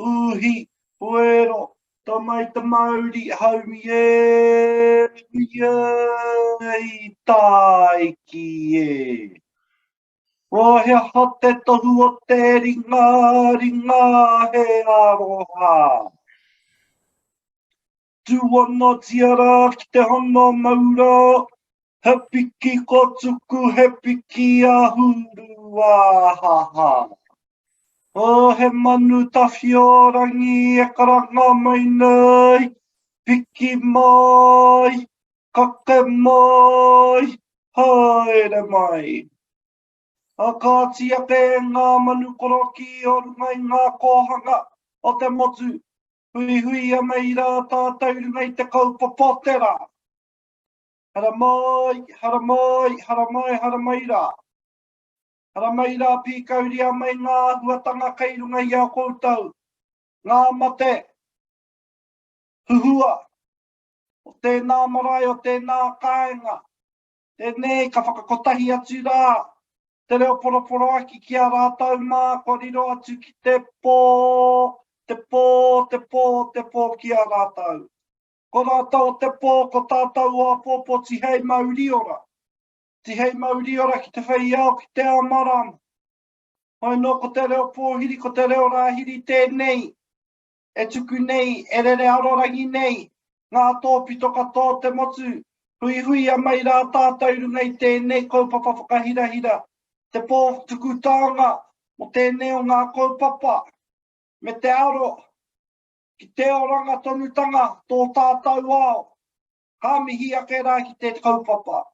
uhi, puero, tamai tamauri, haumi i taiki e. Rohe hate tohu o te ringa he aroha. Tuono tiara ki te hono maura, he piki ko tuku, he piki a huru a haha. O he manu tawhi o rangi e karanga mai nei, piki mai, kake mai, haere mai. A kāti ake ngā manu koroki o rungai ngā kohanga o te motu, hui hui a mei rā tātou rungai te kaupapotera. Hara mai, hara mai, hara mai, hara mai rā. Hara mai rā pīkauri a mai ngā huatanga kei rungai a koutou. Ngā mate, huhua, o tēnā marae, o tēnā kāinga. Tēnei ka whakakotahi atu rā. Te reo poroporo aki ki a rātau mā, koriro atu ki te pō, te pō, te pō, te pō ki a rātau. Ko rātau te pō, ko tātau a pōpō tihei mauri ora. Tihei mauri ora ki te whai au ki te ao marama. Hoi no ko te reo pōhiri, ko te reo rāhiri tēnei. E tuku nei, e rere arorangi nei. Ngā tōpito katoa te motu. Hui hui a mai rā tātau rungai tēnei kaupapa whakahirahira. Te pō tuku tānga mo tēnei o ngā kaupapa. Me te aro, ki te oranga tonutanga tō tātau ao. Ka mihi ake rā ki te kaupapa.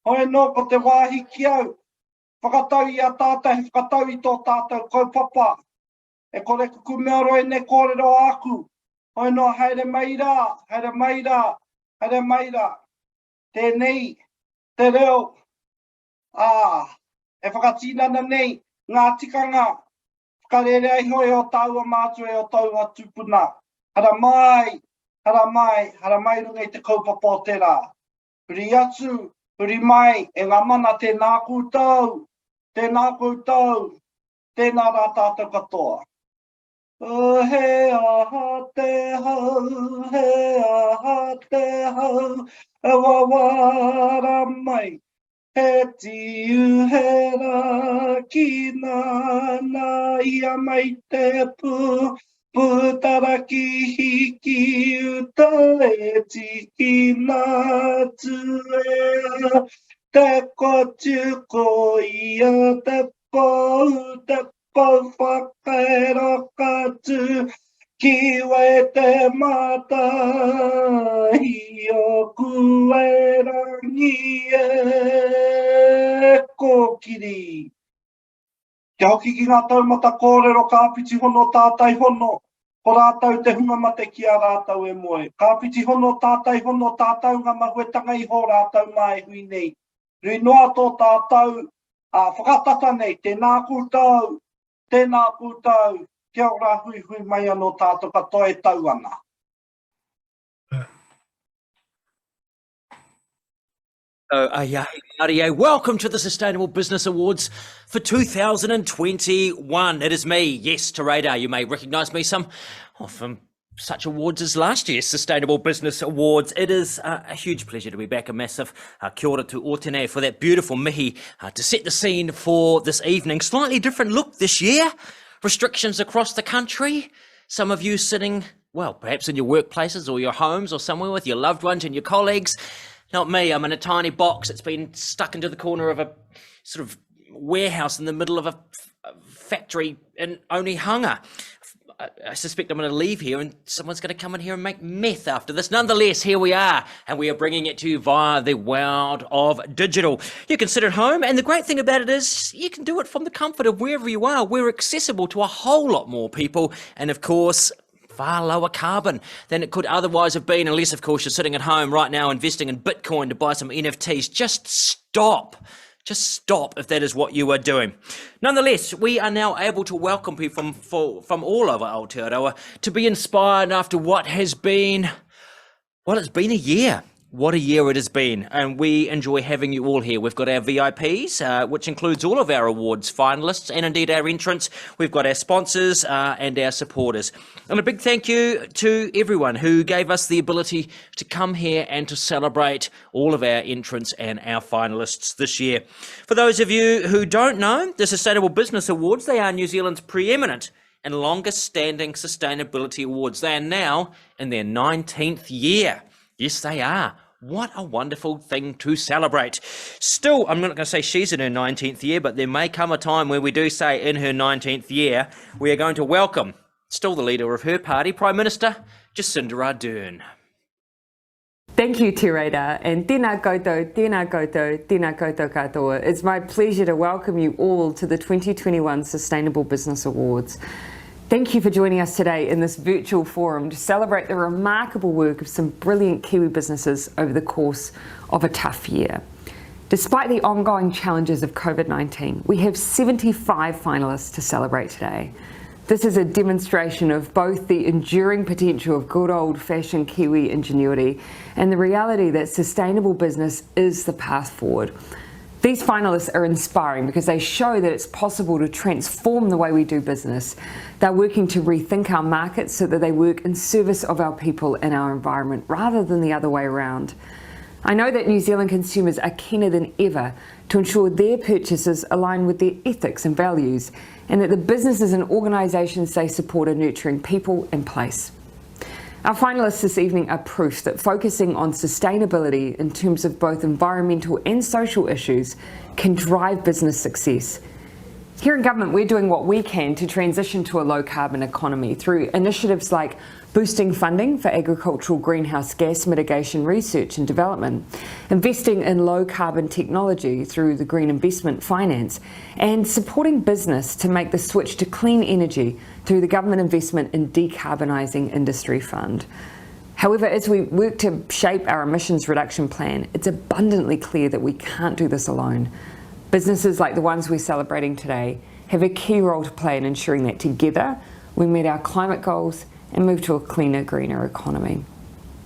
Hoi no ko te wāhi ki au. Whakatau i a tātou, whakatau i tō tātou kaupapa. E kore kuku mea roe ne kōrero aku. Hoi no haere mai rā, haere mai rā, haere mai rā. Tēnei, te reo. E whakatinana nei, ngā tikanga, whakarere ai hoi o taua mātua e o taua tupuna. Hara mai, hara mai, hara mai rungai te kaupapa o te rā. Huri atu, huri mai, e ngā mana tēnā koutou, tēnā koutou, tēnā rā tātou katoa. He aha te hau, he aha te hau, e wawara mai. He tiu he rā ki nāna ia mai te pū, pūtara ki hiki uta e tiki nā tue. Te kotu ko ia te pau whakaero katu, ki wei te mata i o kue rangi e kōkiri. Kia hoki ki ngā taumata kōrero ka piti hono tātai hono, ko rātau te hunga mate ki a rātau e moe. Ka piti hono tātai hono tātau ngā mahuetanga i ho rātau mai hui nei. Rui noa tō tātau whakatata nei, tēnā koutou, tēnā koutou. Kia ora hui hui mai anō tātou katoa e tau ana. Welcome to the Sustainable Business Awards for 2021. It is me, yes, Te Radar. You may recognise me from such awards as last year's Sustainable Business Awards. It is a huge pleasure to be back. A massive kia ora to Aotearoa for that beautiful mihi to set the scene for this evening. Slightly different look this year. Restrictions across the country. Some of you sitting, well, perhaps in your workplaces or your homes or somewhere with your loved ones and your colleagues. Not me. I'm in a tiny box. It's been stuck into the corner of a sort of warehouse in the middle of a factory in Onehunga. I suspect I'm going to leave here and someone's going to come in here and make meth after this. Nonetheless, here we are, and we are bringing it to you via the world of digital. You can sit at home, and the great thing about it is you can do it from the comfort of wherever you are. We're accessible to a whole lot more people, and of course, far lower carbon than it could otherwise have been, unless, of course, you're sitting at home right now investing in Bitcoin to buy some NFTs. Just stop. Just stop if that is what you are doing. Nonetheless, we are now able to welcome people from all over Aotearoa to be inspired after what has been, well, it's been a year. What a year it has been, and we enjoy having you all here. We've got our VIPs, which includes all of our awards finalists and indeed our entrants. We've got our sponsors and our supporters. And a big thank you to everyone who gave us the ability to come here and to celebrate all of our entrants and our finalists this year. For those of you who don't know, the Sustainable Business Awards, they are New Zealand's pre-eminent and longest standing sustainability awards. They are now in their 19th year. Yes, they are. What a wonderful thing to celebrate. Still, I'm not going to say she's in her 19th year, but there may come a time where we do say in her 19th year, we are going to welcome, still the leader of her party, Prime Minister Jacinda Ardern. Thank you, Te Reira, and tēnā koutou, tēnā koutou, tēnā koutou katoa. It's my pleasure to welcome you all to the 2021 Sustainable Business Awards. Thank you for joining us today in this virtual forum to celebrate the remarkable work of some brilliant Kiwi businesses over the course of a tough year. Despite the ongoing challenges of COVID-19, we have 75 finalists to celebrate today. This is a demonstration of both the enduring potential of good old-fashioned Kiwi ingenuity and the reality that sustainable business is the path forward. These finalists are inspiring because they show that it's possible to transform the way we do business. They're working to rethink our markets so that they work in service of our people and our environment rather than the other way around. I know that New Zealand consumers are keener than ever to ensure their purchases align with their ethics and values, and that the businesses and organisations they support are nurturing people and place. Our finalists this evening are proof that focusing on sustainability in terms of both environmental and social issues can drive business success. Here in government, we're doing what we can to transition to a low-carbon economy through initiatives like boosting funding for agricultural greenhouse gas mitigation research and development, investing in low-carbon technology through the Green Investment Finance, and supporting business to make the switch to clean energy through the Government Investment in Decarbonising Industry Fund. However, as we work to shape our emissions reduction plan, it's abundantly clear that we can't do this alone. Businesses like the ones we're celebrating today have a key role to play in ensuring that together we meet our climate goals and move to a cleaner, greener economy.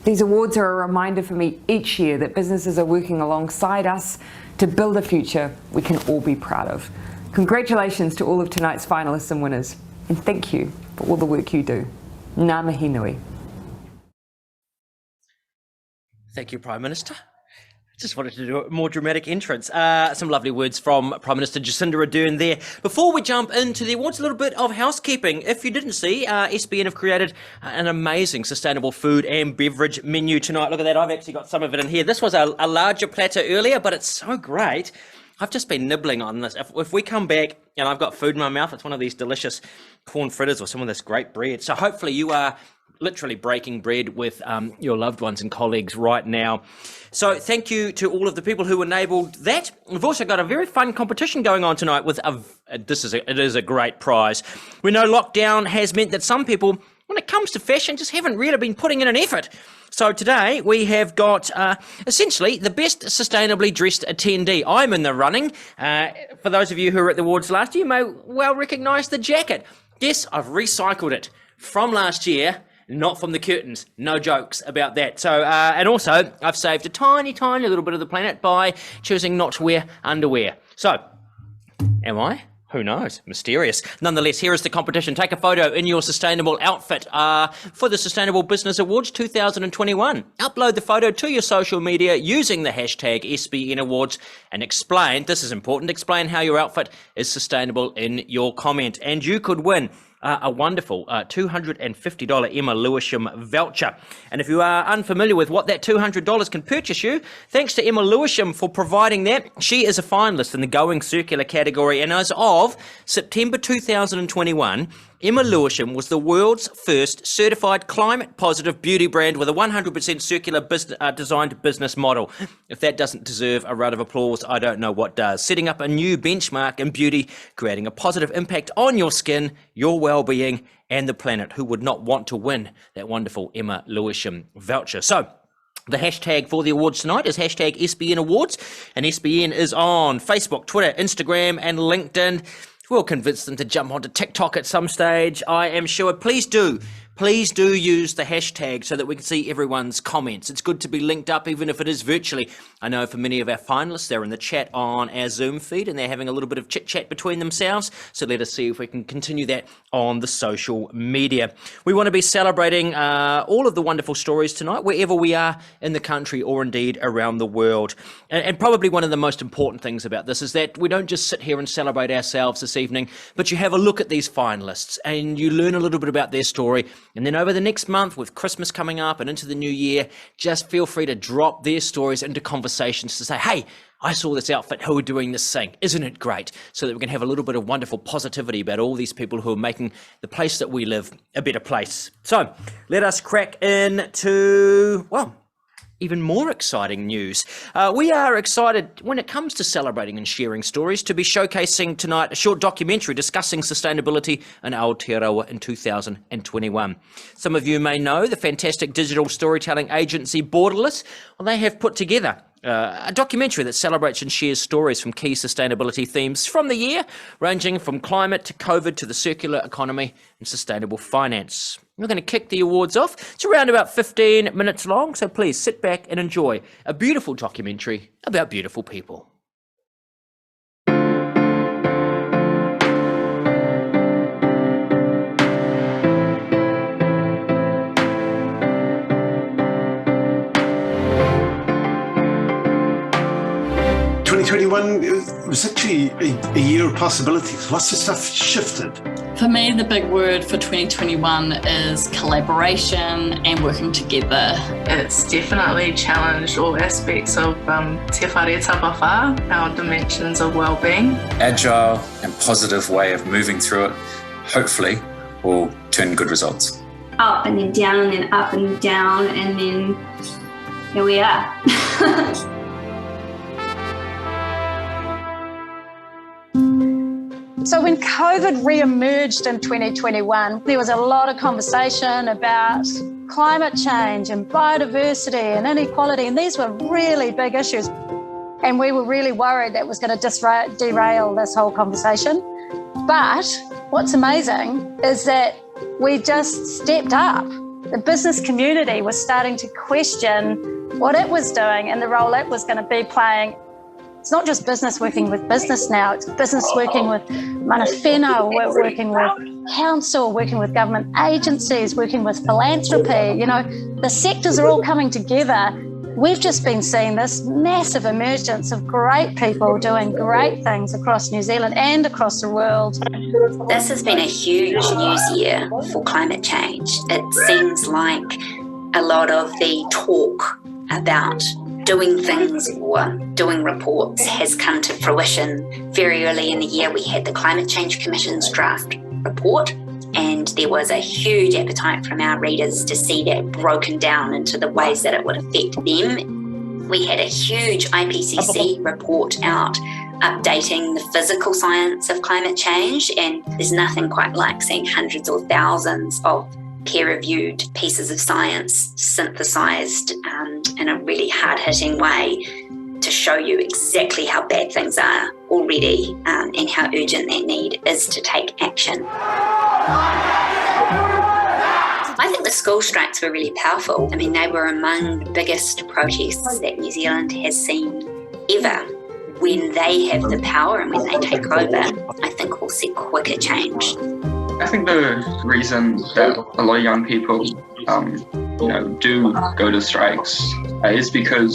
These awards are a reminder for me each year that businesses are working alongside us to build a future we can all be proud of. Congratulations to all of tonight's finalists and winners, and thank you for all the work you do. Ngā mihi nui. Thank you, Prime Minister. Just wanted to do a more dramatic entrance. Some lovely words from Prime Minister Jacinda Ardern there. Before we jump into the awards, a little bit of housekeeping. If you didn't see, SBN have created an amazing sustainable food and beverage menu tonight. Look at that, I've actually got some of it in here. This was a larger platter earlier, but it's so great. I've just been nibbling on this. If we come back and I've got food in my mouth, it's one of these delicious corn fritters or some of this great bread. So hopefully you are literally breaking bread with your loved ones and colleagues right now. So thank you to all of the people who enabled that. We've also got a very fun competition going on tonight with it is a great prize. We know lockdown has meant that some people, when it comes to fashion, just haven't really been putting in an effort. So today we have got essentially the best sustainably dressed attendee. I'm in the running. For those of you who were at the awards last year, you may well recognise the jacket. Yes, I've recycled it from last year. Not from the curtains. No jokes about that. So, and also, I've saved a tiny, tiny little bit of the planet by choosing not to wear underwear. So, am I? Who knows? Mysterious. Nonetheless, here is the competition. Take a photo in your sustainable outfit for the Sustainable Business Awards 2021. Upload the photo to your social media using the hashtag SBN Awards and explain, this is important, explain how your outfit is sustainable in your comment. And you could win a wonderful $250 Emma Lewisham voucher. And if you are unfamiliar with what that $200 can purchase you, thanks to Emma Lewisham for providing that. She is a finalist in the Going Circular category, and as of September 2021, Emma Lewisham was the world's first certified climate-positive beauty brand with a 100% circular designed business model. If that doesn't deserve a round of applause, I don't know what does. Setting up a new benchmark in beauty, creating a positive impact on your skin, your well-being, and the planet. Who would not want to win that wonderful Emma Lewisham voucher? So, the hashtag for the awards tonight is hashtag SBN Awards, and SBN is on Facebook, Twitter, Instagram, and LinkedIn. We'll convince them to jump onto TikTok at some stage, I am sure. Please do please do use the hashtag so that we can see everyone's comments. It's good to be linked up, even if it is virtually. I know for many of our finalists, they're in the chat on our Zoom feed and they're having a little bit of chit-chat between themselves. So let us see if we can continue that on the social media. We want to be celebrating all of the wonderful stories tonight, wherever we are in the country or indeed around the world. And probably one of the most important things about this is that we don't just sit here and celebrate ourselves this evening, but you have a look at these finalists and you learn a little bit about their story. And then over the next month, with Christmas coming up and into the new year, just feel free to drop their stories into conversations to say, hey, I saw this outfit, who are doing this thing, isn't it great? So that we can have a little bit of wonderful positivity about all these people who are making the place that we live a better place. So let us crack into, well, even more exciting news. We are excited when it comes to celebrating and sharing stories to be showcasing tonight a short documentary discussing sustainability in Aotearoa in 2021. Some of you may know the fantastic digital storytelling agency Borderless. Well, they have put together a documentary that celebrates and shares stories from key sustainability themes from the year, ranging from climate to COVID to the circular economy and sustainable finance. We're going to kick the awards off. It's around about 15 minutes long, so please sit back and enjoy a beautiful documentary about beautiful people. 2021 was actually a year of possibilities. Lots of stuff shifted. For me, the big word for 2021 is collaboration and working together. It's definitely challenged all aspects of te whare tapawa, our dimensions of well-being. Agile and positive way of moving through it, hopefully, will turn good results. Up and then down and up and down, and then here we are. So when COVID re-emerged in 2021, there was a lot of conversation about climate change and biodiversity and inequality, and these were really big issues. And we were really worried that was going to derail this whole conversation. But what's amazing is that we just stepped up. The business community was starting to question what it was doing and the role it was going to be playing. It's not just business working with business now, it's business working with mana whenau, we're working with council, working with government agencies, working with philanthropy. You know, the sectors are all coming together. We've just been seeing this massive emergence of great people doing great things across New Zealand and across the world. This has been a huge news year for climate change. It seems like a lot of the talk about doing things or doing reports has come to fruition. Very early in the year, we had the Climate Change Commission's draft report, and there was a huge appetite from our readers to see that broken down into the ways that it would affect them. We had a huge IPCC report out updating the physical science of climate change, and there's nothing quite like seeing hundreds or thousands of peer-reviewed pieces of science synthesised in a really hard-hitting way to show you exactly how bad things are already and how urgent that need is to take action. I think the school strikes were really powerful. I mean, they were among the biggest protests that New Zealand has seen ever. When they have the power and when they take over, I think we'll see quicker change. I think the reason that a lot of young people, do go to strikes is because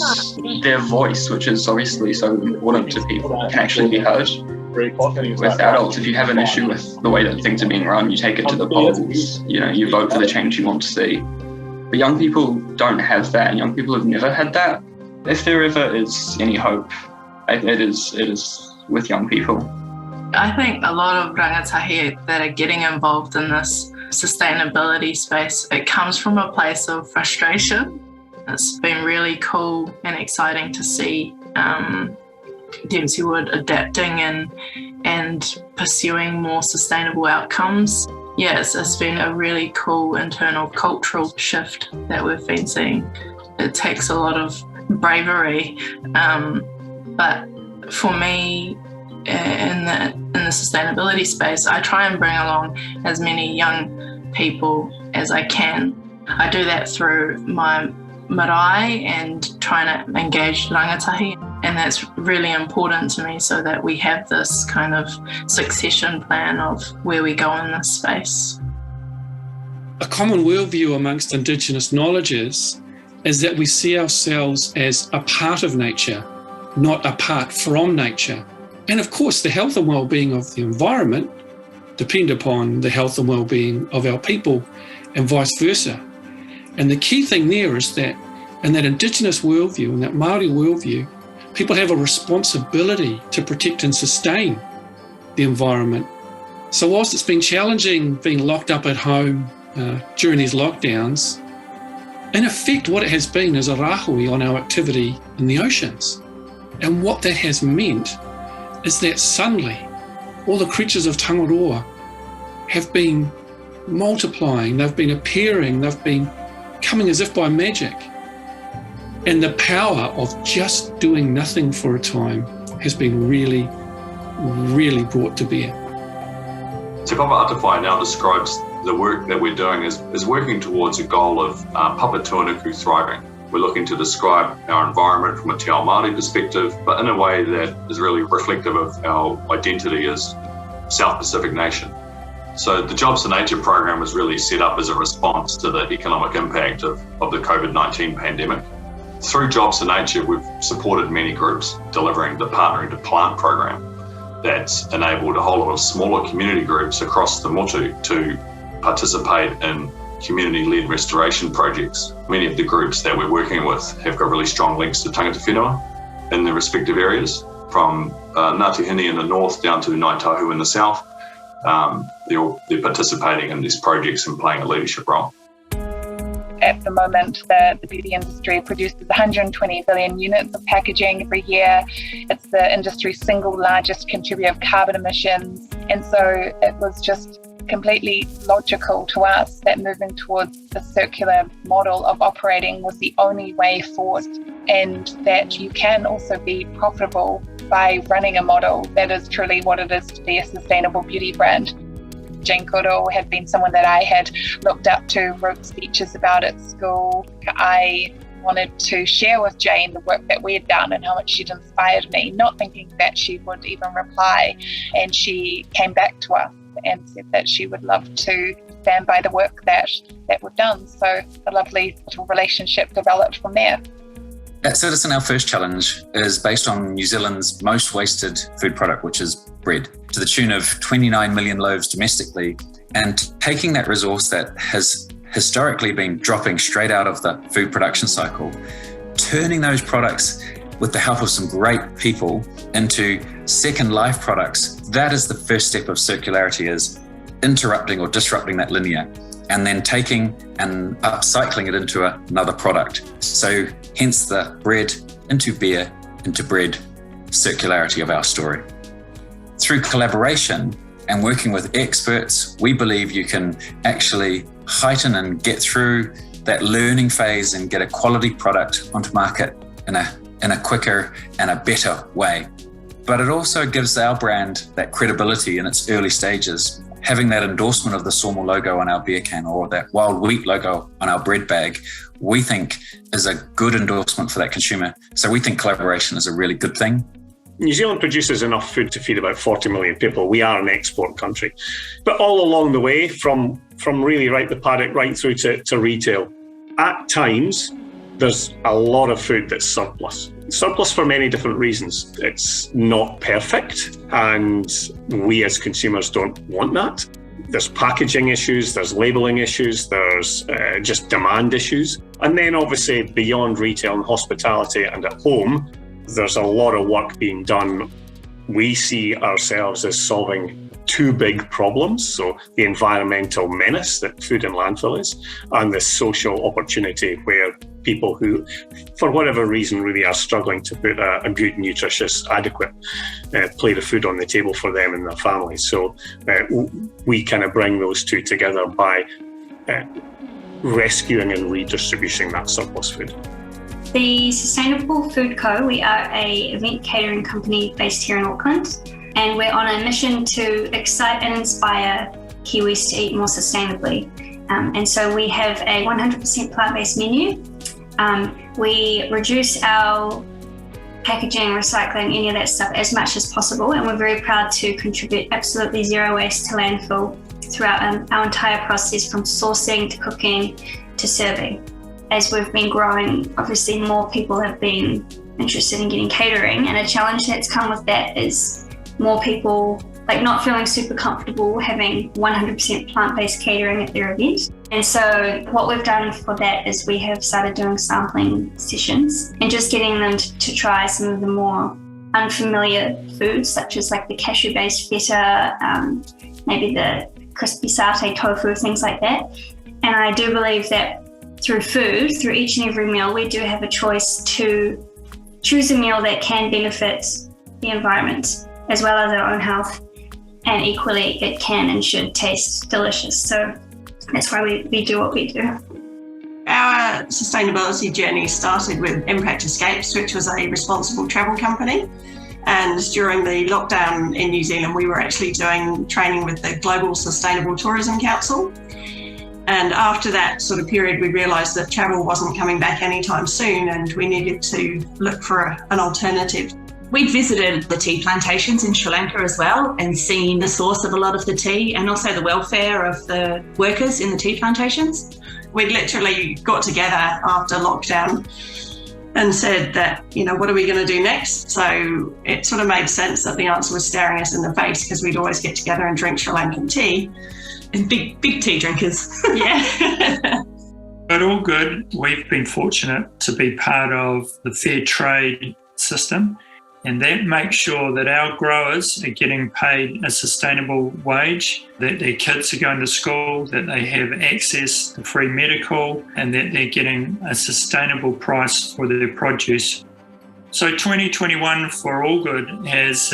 their voice, which is obviously so important to people, can actually be heard. With adults, if you have an issue with the way that things are being run, you take it to the polls, you vote for the change you want to see. But young people don't have that, and young people have never had that. If there ever is any hope, it is with young people. I think a lot of rangatahi that are getting involved in this sustainability space, it comes from a place of frustration. It's been really cool and exciting to see Dempsey Wood adapting and pursuing more sustainable outcomes. Yeah, it's been a really cool internal cultural shift that we've been seeing. It takes a lot of bravery, but for me, in the sustainability space, I try and bring along as many young people as I can. I do that through my marae and trying to engage rangatahi, and that's really important to me so that we have this kind of succession plan of where we go in this space. A common worldview amongst Indigenous knowledges is that we see ourselves as a part of nature, not apart from nature. And of course, the health and well-being of the environment depend upon the health and well-being of our people, and vice versa. And the key thing there is that in that Indigenous worldview, in that Māori worldview, people have a responsibility to protect and sustain the environment. So whilst it's been challenging being locked up at home during these lockdowns, in effect what it has been is a rahui on our activity in the oceans. And what that has meant is that suddenly all the creatures of Tangaroa have been multiplying, they've been appearing, they've been coming as if by magic. And the power of just doing nothing for a time has been really, really brought to bear. Te Papa Atawhai now describes the work that we're doing as working towards a goal of Papa Tuanuku thriving. We're looking to describe our environment from a Te Ao Māori perspective, but in a way that is really reflective of our identity as South Pacific nation. So the Jobs for Nature program was really set up as a response to the economic impact of the COVID-19 pandemic. Through Jobs for Nature, we've supported many groups delivering the Partnering to Plant program that's enabled a whole lot of smaller community groups across the motu to participate in community-led restoration projects. Many of the groups that we're working with have got really strong links to tangata whenua in their respective areas, from Ngāti Hini in the north down to Ngāi Tahu in the south. They're participating in these projects and playing a leadership role. At the moment, the beauty industry produces 120 billion units of packaging every year. It's the industry's single largest contributor of carbon emissions. And so it was just completely logical to us that moving towards a circular model of operating was the only way forward, and that you can also be profitable by running a model that is truly what it is to be a sustainable beauty brand. Jane Koro had been someone that I had looked up to, wrote speeches about at school. I wanted to share with Jane the work that we had done and how much she'd inspired me, not thinking that she would even reply. And she came back to us and said that she would love to stand by the work that we've done. So a lovely little relationship developed from there. At Citizen, our first challenge is based on New Zealand's most wasted food product, which is bread, to the tune of 29 million loaves domestically, and taking that resource that has historically been dropping straight out of the food production cycle, turning those products with the help of some great people into second life products. That is the first step of circularity, is interrupting or disrupting that linear, and then taking and upcycling it into another product. So hence the bread into beer into bread circularity of our story. Through collaboration and working with experts, we believe you can actually heighten and get through that learning phase and get a quality product onto market in a quicker and a better way. But it also gives our brand that credibility in its early stages. Having that endorsement of the sawmill logo on our beer can or that wild wheat logo on our bread bag, we think is a good endorsement for that consumer. So we think collaboration is a really good thing. New Zealand produces enough food to feed about 40 million people. We are an export country. But all along the way, from really right the paddock right through to retail, at times there's a lot of food that's surplus. Surplus for many different reasons. It's not perfect, and we as consumers don't want that. There's packaging issues, there's labelling issues, there's just demand issues. And then obviously beyond retail and hospitality and at home, there's a lot of work being done. We see ourselves as solving two big problems. So the environmental menace that food and landfill is, and the social opportunity where people who, for whatever reason, really are struggling to put a good, nutritious, adequate plate of food on the table for them and their families. So we kind of bring those two together by rescuing and redistributing that surplus food. The Sustainable Food Co. We are an event catering company based here in Auckland, and we're on a mission to excite and inspire Kiwis to eat more sustainably. And so we have a 100% plant-based menu. We reduce our packaging, recycling, any of that stuff as much as possible, and we're very proud to contribute absolutely zero waste to landfill throughout our entire process, from sourcing to cooking to serving. As we've been growing, obviously more people have been interested in getting catering, and a challenge that's come with that is more people not feeling super comfortable having 100% plant-based catering at their event. And so what we've done for that is we have started doing sampling sessions and just getting them to try some of the more unfamiliar foods, such as the cashew-based feta, maybe the crispy satay tofu, things like that. And I do believe that through food, through each and every meal, we do have a choice to choose a meal that can benefit the environment as well as our own health. And equally, it can and should taste delicious. So that's why we do what we do. Our sustainability journey started with Impact Escapes, which was a responsible travel company. And during the lockdown in New Zealand, we were actually doing training with the Global Sustainable Tourism Council. And after that sort of period, we realised that travel wasn't coming back anytime soon, and we needed to look for an alternative. We'd visited the tea plantations in Sri Lanka as well and seen the source of a lot of the tea and also the welfare of the workers in the tea plantations. We literally got together after lockdown and said that, what are we going to do next? So it sort of made sense that the answer was staring us in the face, because we'd always get together and drink Sri Lankan tea. And big tea drinkers. Yeah. But all good. We've been fortunate to be part of the fair trade system, and that makes sure that our growers are getting paid a sustainable wage, that their kids are going to school, that they have access to free medical, and that they're getting a sustainable price for their produce. So 2021 for All Good has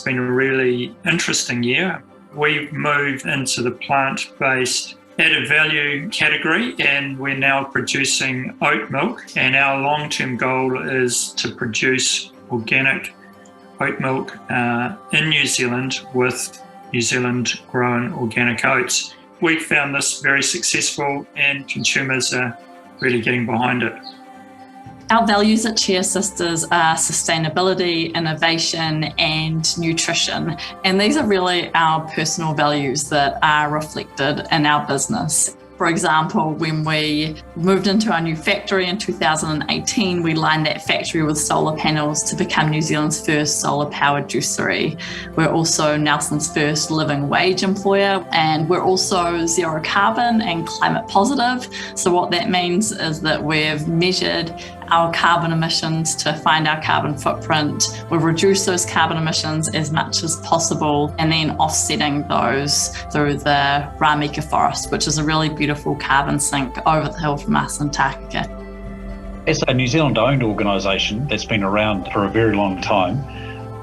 been a really interesting year. We've moved into the plant-based added value category, and we're now producing oat milk, and our long-term goal is to produce organic oat milk in New Zealand with New Zealand grown organic oats. We found this very successful, and consumers are really getting behind it. Our values at Chia Sisters are sustainability, innovation, and nutrition. And these are really our personal values that are reflected in our business. For example, when we moved into our new factory in 2018, we lined that factory with solar panels to become New Zealand's first solar-powered juicery. We're also Nelson's first living wage employer, and we're also zero carbon and climate positive. So what that means is that we've measured our carbon emissions to find our carbon footprint. We've reduced those carbon emissions as much as possible, and then offsetting those through the Ramika forest, which is a really beautiful carbon sink over the hill from us in Takaka. As a New Zealand-owned organisation that's been around for a very long time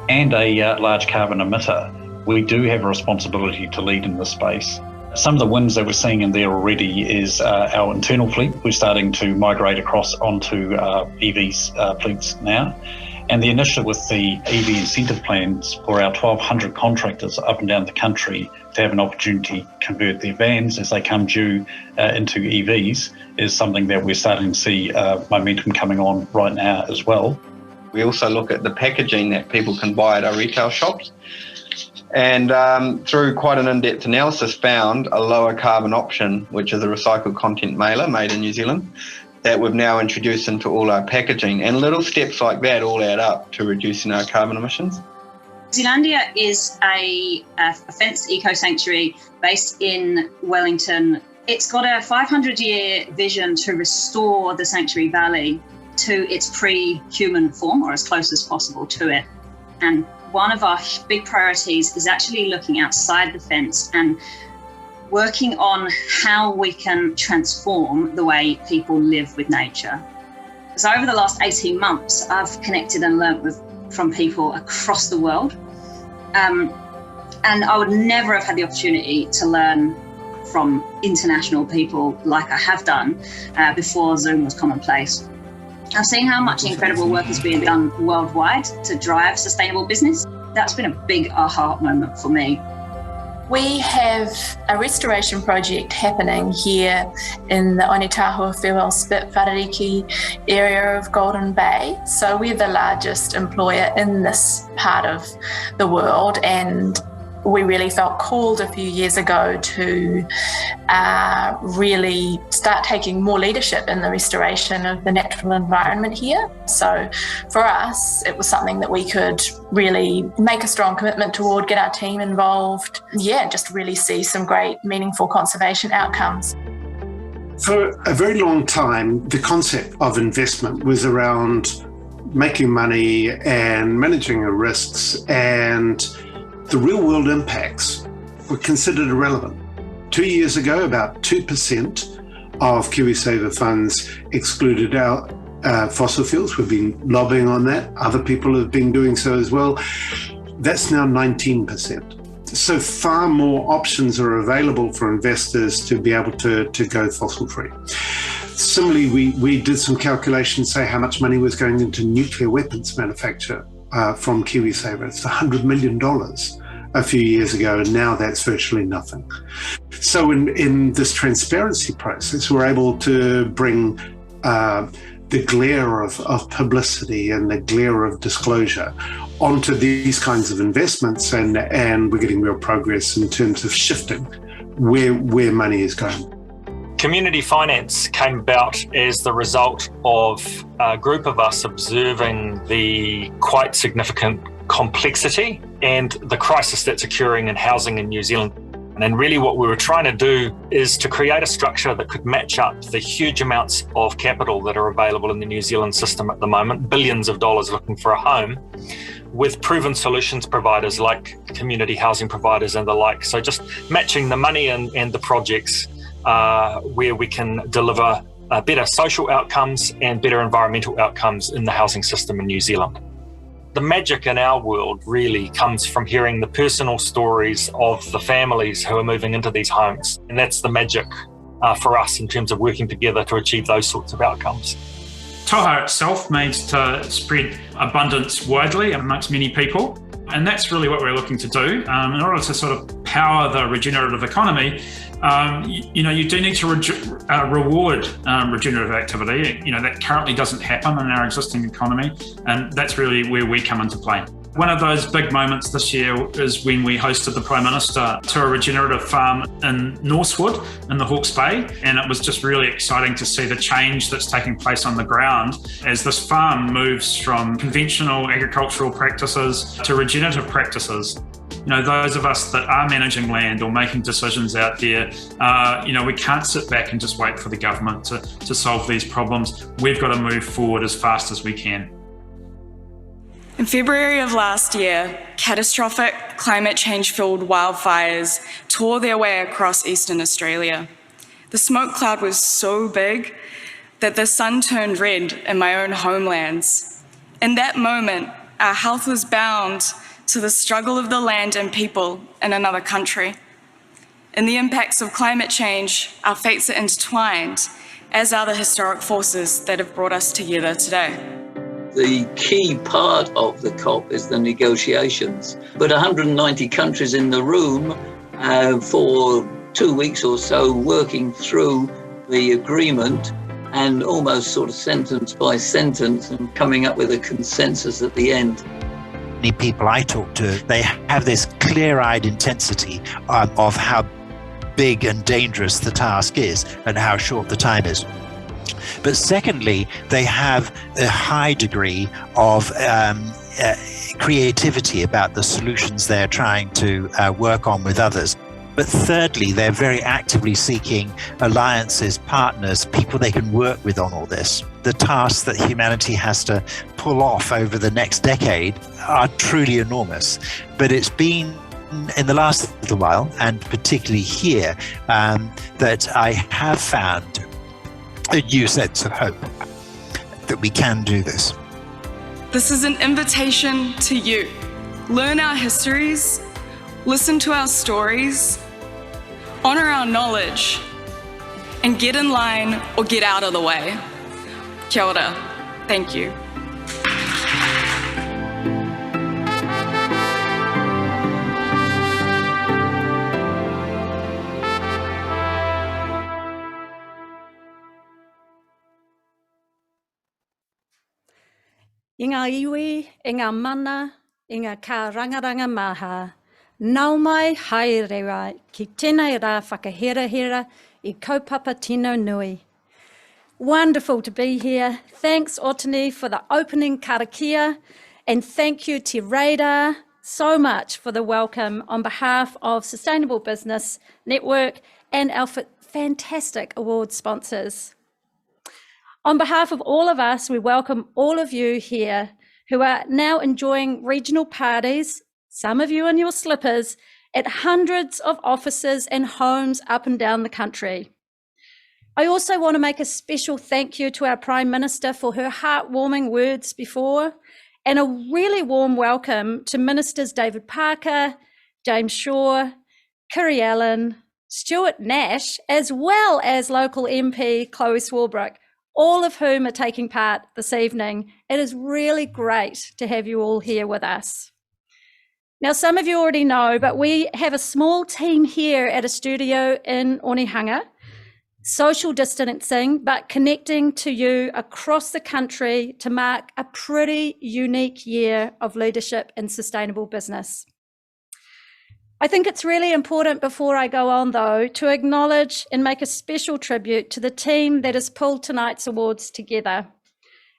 and a large carbon emitter, we do have a responsibility to lead in this space. Some of the wins that we're seeing in there already is our internal fleet. We're starting to migrate across onto EVs fleets now. And the initiative with the EV incentive plans for our 1,200 contractors up and down the country to have an opportunity to convert their vans as they come due into EVs is something that we're starting to see momentum coming on right now as well. We also look at the packaging that people can buy at our retail shops. And through quite an in-depth analysis, found a lower carbon option, which is a recycled content mailer made in New Zealand, that we've now introduced into all our packaging. And little steps like that all add up to reducing our carbon emissions. Zealandia is a fenced eco-sanctuary based in Wellington. It's got a 500-year vision to restore the Sanctuary Valley to its pre-human form, or as close as possible to it. And one of our big priorities is actually looking outside the fence and working on how we can transform the way people live with nature. So over the last 18 months, I've connected and learnt from people across the world. And I would never have had the opportunity to learn from international people like I have done before Zoom was commonplace. I've seen how much incredible work is being done worldwide to drive sustainable business. That's been a big aha moment for me. We have a restoration project happening here in the Aotearoa Farewell Spit Wharariki area of Golden Bay. So we're the largest employer in this part of the world, and we really felt called a few years ago to really start taking more leadership in the restoration of the natural environment here. So for us, it was something that we could really make a strong commitment toward, get our team involved, just really see some great, meaningful conservation outcomes. For a very long time, the concept of investment was around making money and managing the risks, and the real world impacts were considered irrelevant. 2 years ago, about 2% of KiwiSaver funds excluded our fossil fuels. We've been lobbying on that. Other people have been doing so as well. That's now 19%. So far more options are available for investors to be able to go fossil free. Similarly, we did some calculations, say how much money was going into nuclear weapons manufacture from KiwiSaver. It's $100 million a few years ago, and now that's virtually nothing. So in this transparency process, we're able to bring the glare of publicity and the glare of disclosure onto these kinds of investments, and we're getting real progress in terms of shifting where money is going. Community finance came about as the result of a group of us observing the quite significant complexity and the crisis that's occurring in housing in New Zealand. And really what we were trying to do is to create a structure that could match up the huge amounts of capital that are available in the New Zealand system at the moment, billions of dollars looking for a home, with proven solutions providers like community housing providers and the like. So just matching the money and the projects where we can deliver better social outcomes and better environmental outcomes in the housing system in New Zealand. The magic in our world really comes from hearing the personal stories of the families who are moving into these homes. And that's the magic for us in terms of working together to achieve those sorts of outcomes. Toha itself means to spread abundance widely amongst many people. And that's really what we're looking to do. In order to sort of power the regenerative economy, you do need to reward regenerative activity. That currently doesn't happen in our existing economy, and that's really where we come into play. One of those big moments this year is when we hosted the Prime Minister to a regenerative farm in Northwood in the Hawke's Bay, and it was just really exciting to see the change that's taking place on the ground as this farm moves from conventional agricultural practices to regenerative practices. Those of us that are managing land or making decisions out there, we can't sit back and just wait for the government to solve these problems. We've got to move forward as fast as we can. In February of last year, catastrophic climate change-fueled wildfires tore their way across Eastern Australia. The smoke cloud was so big that the sun turned red in my own homelands. In that moment, our health was bound to the struggle of the land and people in another country. In the impacts of climate change, our fates are intertwined, as are the historic forces that have brought us together today. The key part of the COP is the negotiations, but 190 countries in the room for 2 weeks or so working through the agreement and almost sort of sentence by sentence and coming up with a consensus at the end. Many people I talk to, they have this clear-eyed intensity of how big and dangerous the task is and how short the time is. But secondly, they have a high degree of creativity about the solutions they're trying to work on with others. But thirdly, they're very actively seeking alliances, partners, people they can work with on all this. The tasks that humanity has to pull off over the next decade are truly enormous. But it's been in the last little while, and particularly here, that I have found a new sense of hope that we can do this. This is an invitation to you. Learn our histories, listen to our stories, honor our knowledge, and get in line or get out of the way. Kia ora. Thank you. I ngā iwi, i ngā mana, i ngā kā rangaranga maha, nau mai haerewa ki tēnei rā whakaherahera I kaupapa tino nui. Wonderful to be here. Thanks, Otani, for the opening karakia, and thank you, Te Radar, so much for the welcome on behalf of Sustainable Business Network and our fantastic award sponsors. On behalf of all of us, we welcome all of you here who are now enjoying regional parties, some of you in your slippers, at hundreds of offices and homes up and down the country. I also want to make a special thank you to our Prime Minister for her heartwarming words before, and a really warm welcome to Ministers David Parker, James Shaw, Kiri Allen, Stuart Nash, as well as local MP Chloe Swarbrick, all of whom are taking part this evening. It is really great to have you all here with us. Now, some of you already know, but we have a small team here at a studio in Onehunga, social distancing, but connecting to you across the country to mark a pretty unique year of leadership in sustainable business. I think it's really important before I go on, though, to acknowledge and make a special tribute to the team that has pulled tonight's awards together.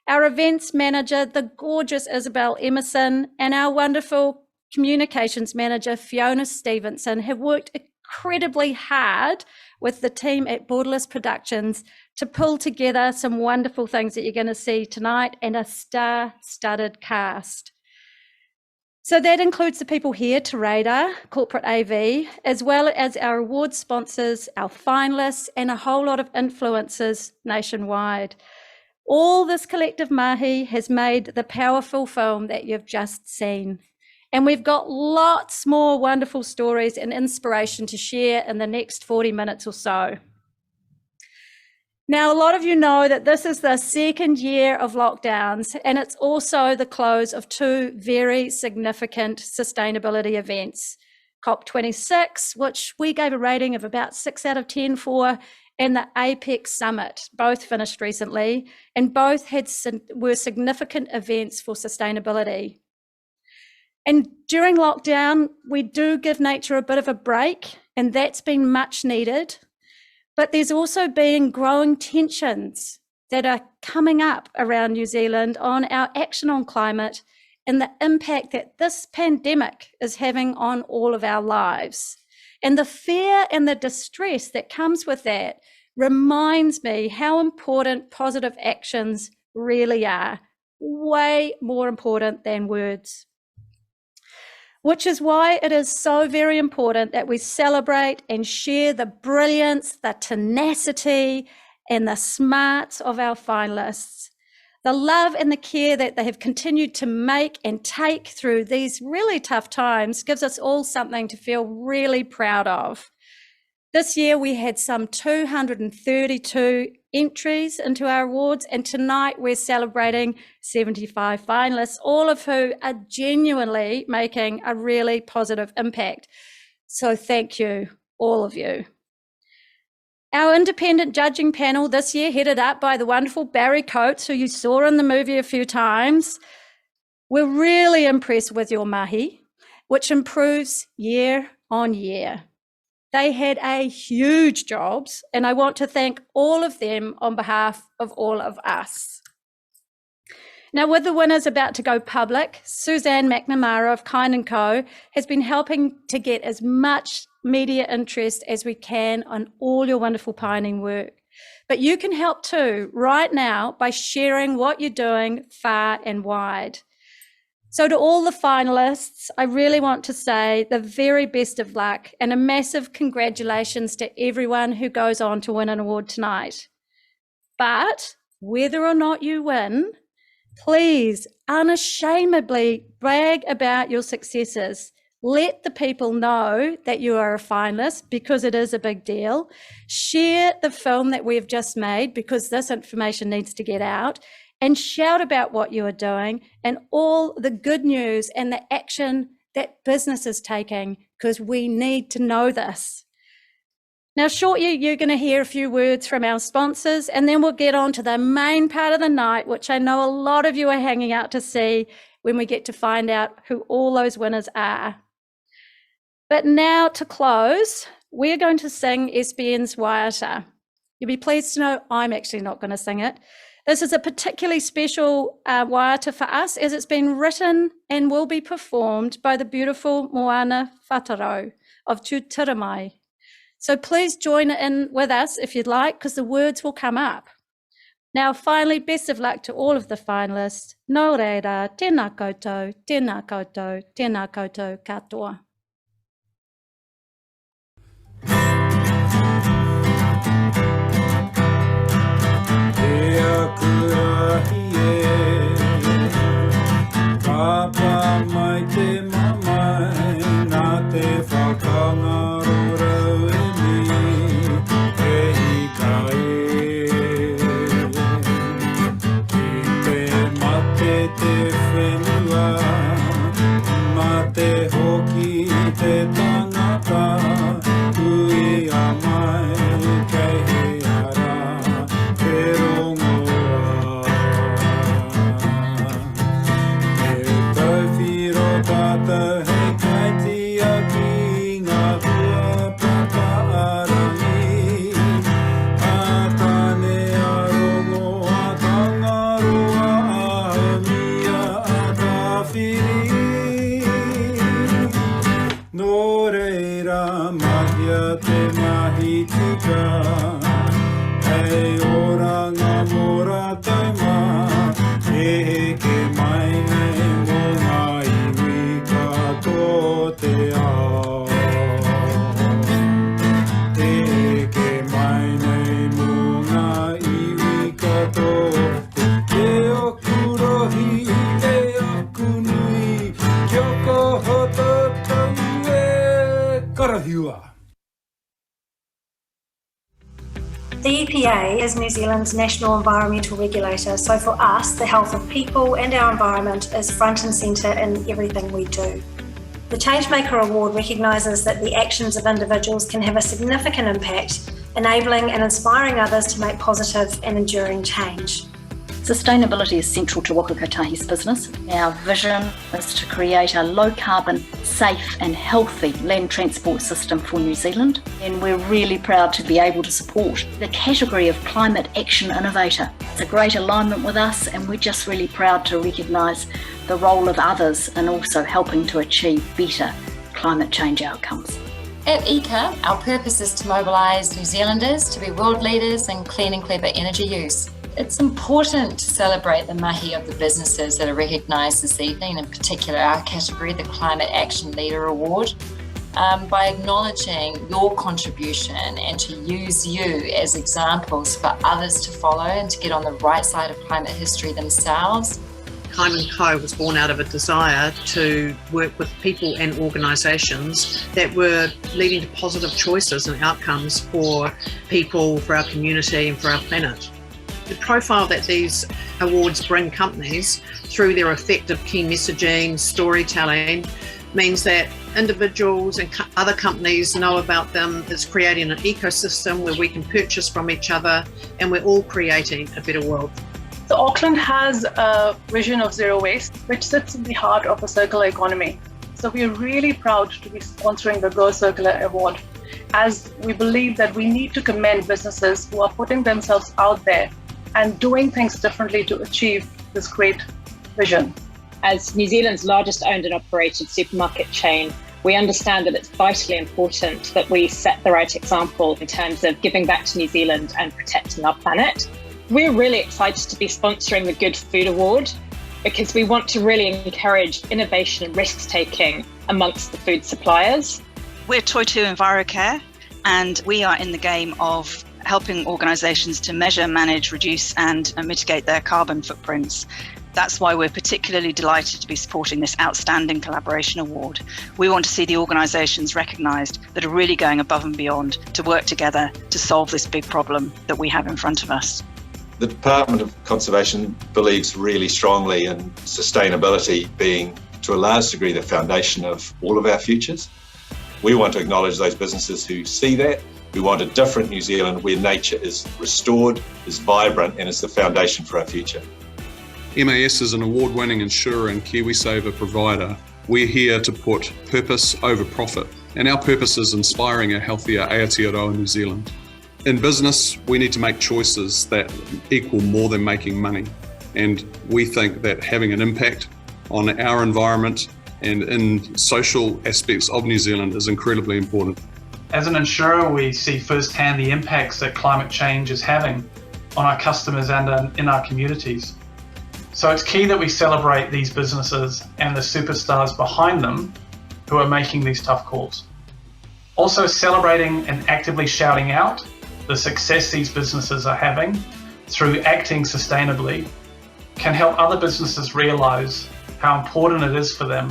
Our events manager, the gorgeous Isabel Emerson, and our wonderful communications manager, Fiona Stevenson, have worked incredibly hard with the team at Borderless Productions to pull together some wonderful things that you're going to see tonight, and a star-studded cast. So that includes the people here, Te Radar, Corporate AV, as well as our award sponsors, our finalists, and a whole lot of influencers nationwide. All this collective mahi has made the powerful film that you've just seen. And we've got lots more wonderful stories and inspiration to share in the next 40 minutes or so. Now, a lot of you know that this is the second year of lockdowns, and it's also the close of two very significant sustainability events. COP26, which we gave a rating of about 6 out of 10 for, and the APEC Summit, both finished recently, and both were significant events for sustainability. And during lockdown, we do give nature a bit of a break, and that's been much needed. But there's also been growing tensions that are coming up around New Zealand on our action on climate and the impact that this pandemic is having on all of our lives. And the fear and the distress that comes with that reminds me how important positive actions really are, way more important than words. Which is why it is so very important that we celebrate and share the brilliance, the tenacity, and the smarts of our finalists. The love and the care that they have continued to make and take through these really tough times gives us all something to feel really proud of. This year we had some 232 entries into our awards, and tonight we're celebrating 75 finalists, all of who are genuinely making a really positive impact. So thank you, all of you. Our independent judging panel this year, headed up by the wonderful Barry Coates, who you saw in the movie a few times, we're really impressed with your mahi, which improves year on year. They had a huge jobs, and I want to thank all of them on behalf of all of us. Now, with the winners about to go public, Suzanne McNamara of Kind & Co has been helping to get as much media interest as we can on all your wonderful pioneering work. But you can help too right now by sharing what you're doing far and wide. So to all the finalists, I really want to say the very best of luck and a massive congratulations to everyone who goes on to win an award tonight. But whether or not you win, please unashamedly brag about your successes. Let the people know that you are a finalist, because it is a big deal. Share the film that we've just made, because this information needs to get out. And shout about what you are doing and all the good news and the action that business is taking, because we need to know this. Now, shortly, you're going to hear a few words from our sponsors, and then we'll get on to the main part of the night, which I know a lot of you are hanging out to see when we get to find out who all those winners are. But now to close, we're going to sing SBN's Waiata. You'll be pleased to know I'm actually not going to sing it. This is a particularly special waiata for us, as it's been written and will be performed by the beautiful Moana Whatarau of Tūtiramai. So please join in with us if you'd like, because the words will come up. Now, finally, best of luck to all of the finalists. Nō reira, tēnā koutou, tēnā koutou, tēnā koutou katoa. Papa mai te mamai, nā te whakangarora e mi, e hika e. Ki te mate te whenua, mate hoki te tangata, ui a mai kei he ara, te rongoa. Tata hei kaiti a ki ngā hua papa arangi, a tane a rongo a tangaroa a mia a tawhiri. Nō reira mahia te mahi tika, hei oranga mora taima, e ke mai nei mō ngā te ao. E ke mai nei mō ngā iwi katoa, te oku rohi, te oku nui, kia kohota tau e karahiua. The EPA is New Zealand's national environmental regulator, so for us, the health of people and our environment is front and centre in everything we do. The Changemaker Award recognises that the actions of individuals can have a significant impact, enabling and inspiring others to make positive and enduring change. Sustainability is central to Waka Kotahi's business. Our vision is to create a low-carbon, safe and healthy land transport system for New Zealand, and we're really proud to be able to support the category of Climate Action Innovator. It's a great alignment with us, and we're just really proud to recognise the role of others in also helping to achieve better climate change outcomes. At ECA, our purpose is to mobilise New Zealanders to be world leaders in clean and clever energy use. It's important to celebrate the mahi of the businesses that are recognised this evening, in particular our category, the Climate Action Leader Award, by acknowledging your contribution and to use you as examples for others to follow and to get on the right side of climate history themselves. Climate Co was born out of a desire to work with people and organisations that were leading to positive choices and outcomes for people, for our community and for our planet. The profile that these awards bring companies through their effective key messaging, storytelling, means that individuals and other companies know about them. It's creating an ecosystem where we can purchase from each other and we're all creating a better world. So Auckland has a vision of zero waste, which sits in the heart of a circular economy. So we are really proud to be sponsoring the Go Circular Award, as we believe that we need to commend businesses who are putting themselves out there and doing things differently to achieve this great vision. As New Zealand's largest owned and operated supermarket chain, we understand that it's vitally important that we set the right example in terms of giving back to New Zealand and protecting our planet. We're really excited to be sponsoring the Good Food Award because we want to really encourage innovation and risk-taking amongst the food suppliers. We're Toitu EnviroCare, and we are in the game of helping organisations to measure, manage, reduce and mitigate their carbon footprints. That's why we're particularly delighted to be supporting this outstanding collaboration award. We want to see the organisations recognised that are really going above and beyond to work together to solve this big problem that we have in front of us. The Department of Conservation believes really strongly in sustainability being, to a large degree, the foundation of all of our futures. We want to acknowledge those businesses who see that We want a different New Zealand where nature is restored, is vibrant, and is the foundation for our future. MAS is an award-winning insurer and KiwiSaver provider. We're here to put purpose over profit, and our purpose is inspiring a healthier Aotearoa New Zealand. In business, we need to make choices that equal more than making money, and we think that having an impact on our environment and in social aspects of New Zealand is incredibly important. As an insurer, we see firsthand the impacts that climate change is having on our customers and in our communities. So it's key that we celebrate these businesses and the superstars behind them who are making these tough calls. Also celebrating and actively shouting out the success these businesses are having through acting sustainably can help other businesses realise how important it is for them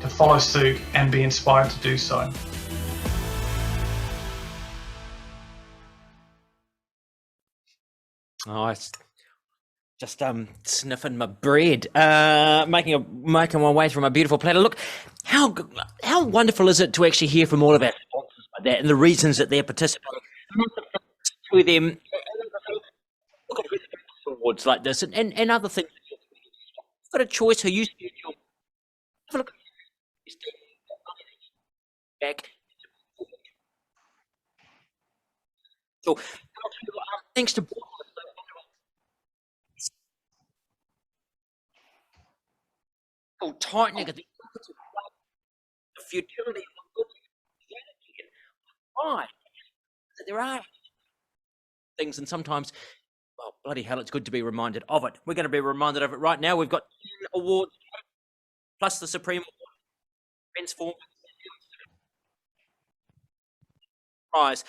to follow suit and be inspired to do so. Oh, it's just sniffing my bread, making my way through my beautiful platter. Look, how wonderful is it to actually hear from all of our sponsors like that and the reasons that they're participating to them. Look at awards like this and other things. You've got a choice who you see your. Have a look back. So, thanks to tightening the futility of why there are things, and sometimes, well, bloody hell, it's good to be reminded of it. We're going to be reminded of it right now. We've got 10 awards plus the Supreme Award, Transform Prize.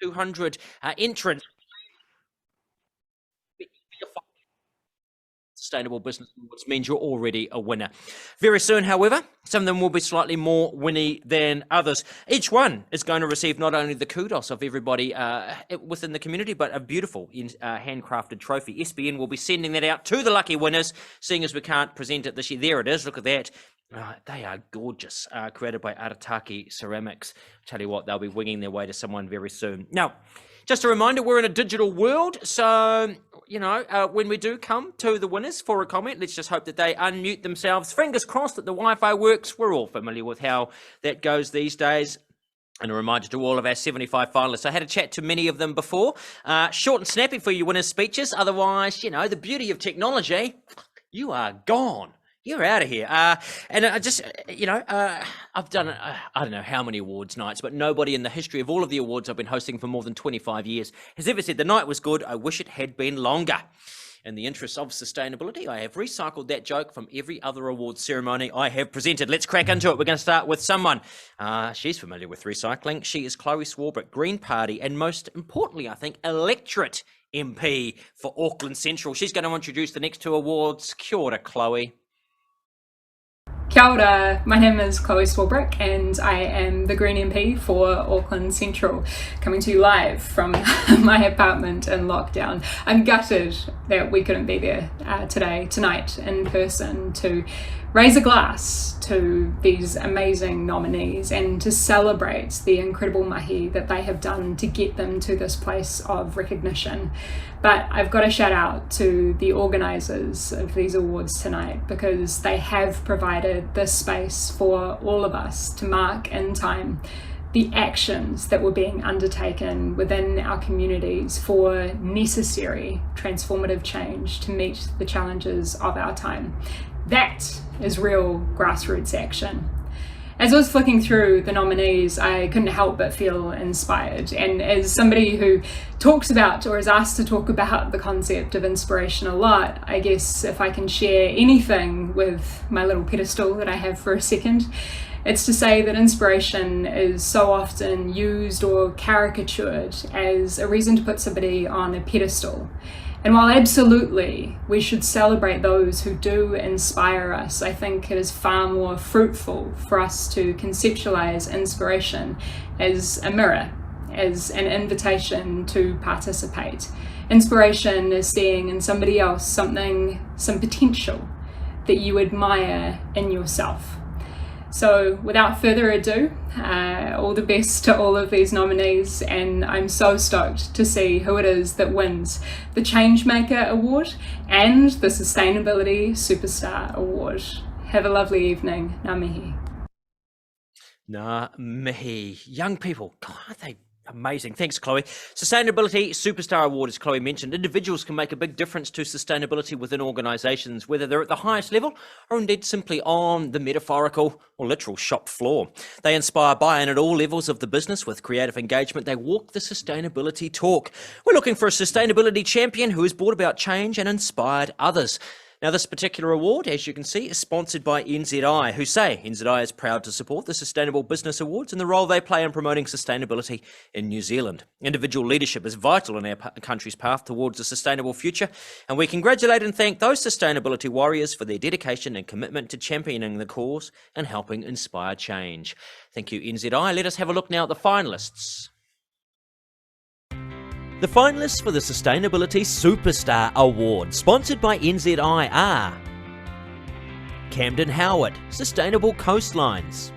200 entrants. Sustainable Business Awards means you're already a winner. Very soon, however, some of them will be slightly more winny than others. Each one is going to receive not only the kudos of everybody within the community, but a beautiful handcrafted trophy. SBN will be sending that out to the lucky winners, seeing as we can't present it this year. There it is, look at that. They are gorgeous, created by Aotearoa Ceramics. Tell you what, they'll be winging their way to someone very soon. Now, just a reminder, we're in a digital world, so, you know, when we do come to the winners for a comment, let's just hope that they unmute themselves. Fingers crossed that the Wi-Fi works. We're all familiar with how that goes these days. And a reminder to all of our 75 finalists. I had a chat to many of them before. Short and snappy for your winners' speeches. Otherwise, you know, the beauty of technology, you are gone. You're out of here. And I just, you know, I've done, I don't know how many awards nights, but nobody in the history of all of the awards I've been hosting for more than 25 years has ever said the night was good. I wish it had been longer. In the interest of sustainability, I have recycled that joke from every other awards ceremony I have presented. Let's crack into it. We're going to start with someone. She's familiar with recycling. She is Chloe Swarbrick, Green Party, and most importantly, I think, electorate MP for Auckland Central. She's going to introduce the next two awards. Kia ora, Chloe. Kia ora, my name is Chloe Swarbrick and I am the Green MP for Auckland Central, coming to you live from my apartment in lockdown. I'm gutted that we couldn't be there tonight in person to raise a glass to these amazing nominees and to celebrate the incredible mahi that they have done to get them to this place of recognition. But I've got to shout out to the organisers of these awards tonight, because they have provided this space for all of us to mark in time the actions that were being undertaken within our communities for necessary transformative change to meet the challenges of our time. That is real grassroots action. As I was flicking through the nominees, I couldn't help but feel inspired. And as somebody who talks about, or is asked to talk about, the concept of inspiration a lot, I guess if I can share anything with my little pedestal that I have for a second, it's to say that inspiration is so often used or caricatured as a reason to put somebody on a pedestal. And while absolutely we should celebrate those who do inspire us, I think it is far more fruitful for us to conceptualize inspiration as a mirror, as an invitation to participate. Inspiration is seeing in somebody else some potential that you admire in yourself. So without further ado, all the best to all of these nominees, and I'm so stoked to see who it is that wins the Changemaker Award and the Sustainability Superstar Award. Have a lovely evening. Ngā mihi. Ngā mihi. Young people, God, aren't they amazing? Thanks, Chloe. Sustainability Superstar Award, as Chloe mentioned, individuals can make a big difference to sustainability within organisations, whether they're at the highest level or indeed simply on the metaphorical or literal shop floor. They inspire buy-in at all levels of the business with creative engagement. They walk the sustainability talk. We're looking for a sustainability champion who has brought about change and inspired others. Now, this particular award, as you can see, is sponsored by NZI, who say NZI is proud to support the Sustainable Business Awards and the role they play in promoting sustainability in New Zealand. Individual leadership is vital in our country's path towards a sustainable future, and we congratulate and thank those sustainability warriors for their dedication and commitment to championing the cause and helping inspire change. Thank you, NZI. Let us have a look now at the finalists. The finalists for the Sustainability Superstar Award, sponsored by NZI, are Camden Howard, Sustainable Coastlines;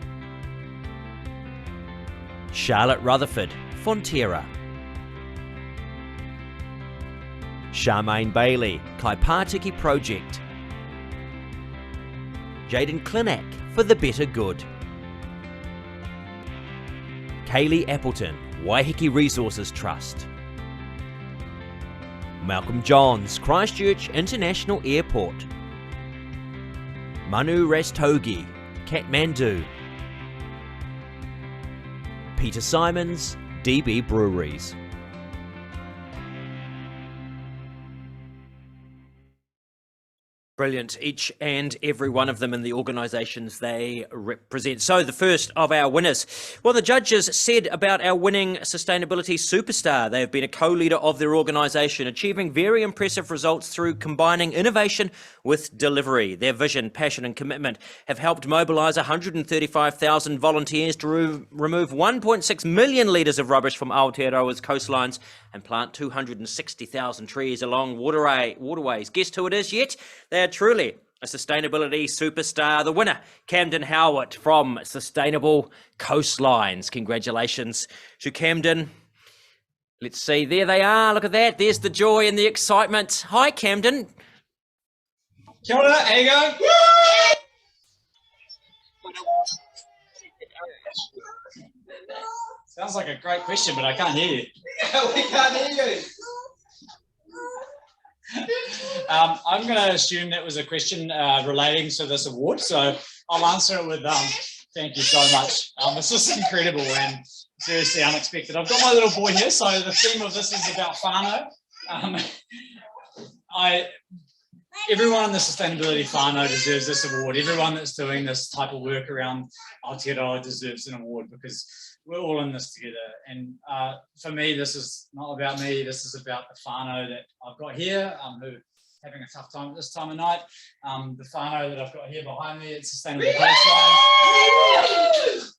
Charlotte Rutherford, Fonterra; Charmaine Bailey, Kaipātiki Project; Jaden Clinack, For the Better Good; Kaylee Appleton, Waiheke Resources Trust; Malcolm Johns, Christchurch International Airport; Manu Rastogi, Kathmandu; Peter Simons, DB Breweries. Brilliant, each and every one of them in the organisations they represent. So the first of our winners. Well, the judges said about our winning Sustainability Superstar, they have been a co-leader of their organisation, achieving very impressive results through combining innovation with delivery. Their vision, passion and commitment have helped mobilise 135,000 volunteers to remove 1.6 million litres of rubbish from Aotearoa's coastlines and plant 260,000 trees along waterways. Guess who it is yet? They are truly a sustainability superstar. The winner, Camden Howard from Sustainable Coastlines. Congratulations to Camden. Let's see, there they are. Look at that. There's the joy and the excitement. Hi, Camden. Kia ora, how you going? Sounds like a great question, but I can't hear you. We can't hear you. I'm going to assume that was a question relating to this award, so I'll answer it with thank you so much. This is incredible and seriously unexpected. I've got my little boy here, so the theme of this is about whānau. Everyone in the sustainability whānau deserves this award. Everyone that's doing this type of work around Aotearoa deserves an award because we're all in this together. And for me, this is not about me. This is about the whānau that I've got here, who are having a tough time at this time of night. The whānau that I've got here behind me, it's Sustainable Coastlines,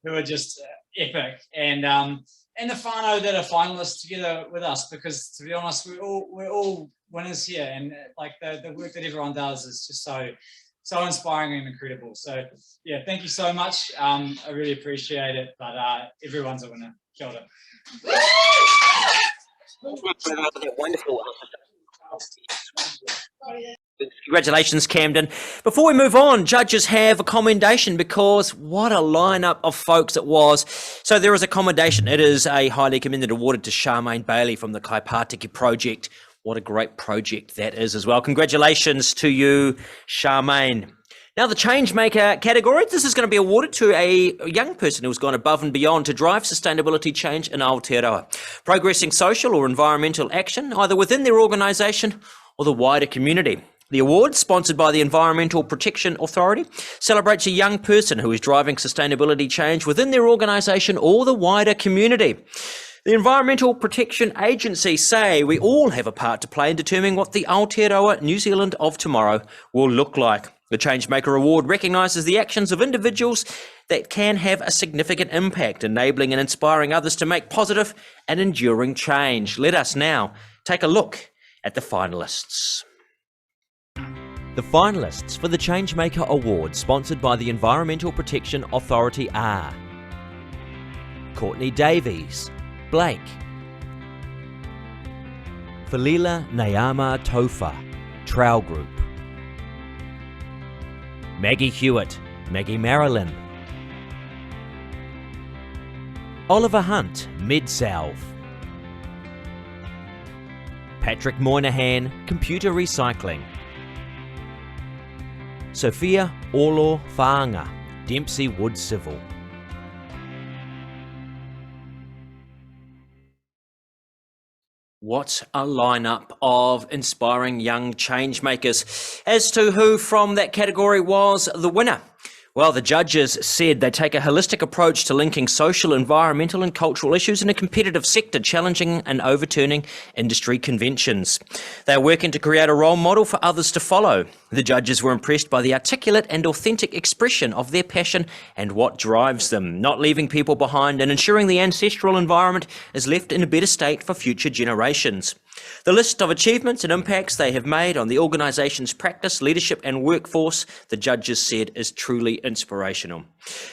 who are just epic. And the whānau that are finalists together with us, because to be honest, we're all winners here. And like the work that everyone does is just so inspiring and incredible. So yeah, thank you so much. I really appreciate it, but everyone's a winner. Kia ora. Wonderful. Congratulations, Camden. Before we move on, judges have a commendation because what a lineup of folks it was. So there is a commendation. It is a highly commended awarded to Charmaine Bailey from the Kaipātiki Project. What a great project that is as well. Congratulations to you, Charmaine. Now, the Changemaker category, this is going to be awarded to a young person who's gone above and beyond to drive sustainability change in Aotearoa, progressing social or environmental action, either within their organisation or the wider community. The award, sponsored by the Environmental Protection Authority, celebrates a young person who is driving sustainability change within their organisation or the wider community. The Environmental Protection Agency say we all have a part to play in determining what the Aotearoa New Zealand of tomorrow will look like. The Changemaker Award recognises the actions of individuals that can have a significant impact, enabling and inspiring others to make positive and enduring change. Let us now take a look at the finalists. The finalists for the Changemaker Award, sponsored by the Environmental Protection Authority, are Courtney Davies, Blake; Falila Nayama Tofa, Trowel Group; Maggie Hewitt, Maggie Marilyn; Oliver Hunt, Mid-Salve; Patrick Moynihan, Computer Recycling; Sophia Olo Faanga, Dempsey Wood Civil. What a lineup of inspiring young change makers. As to who from that category was the winner, well, the judges said they take a holistic approach to linking social, environmental and cultural issues in a competitive sector, challenging and overturning industry conventions. They are working to create a role model for others to follow. The judges were impressed by the articulate and authentic expression of their passion and what drives them, not leaving people behind and ensuring the ancestral environment is left in a better state for future generations. The list of achievements and impacts they have made on the organisation's practice, leadership and workforce, the judges said, is truly inspirational.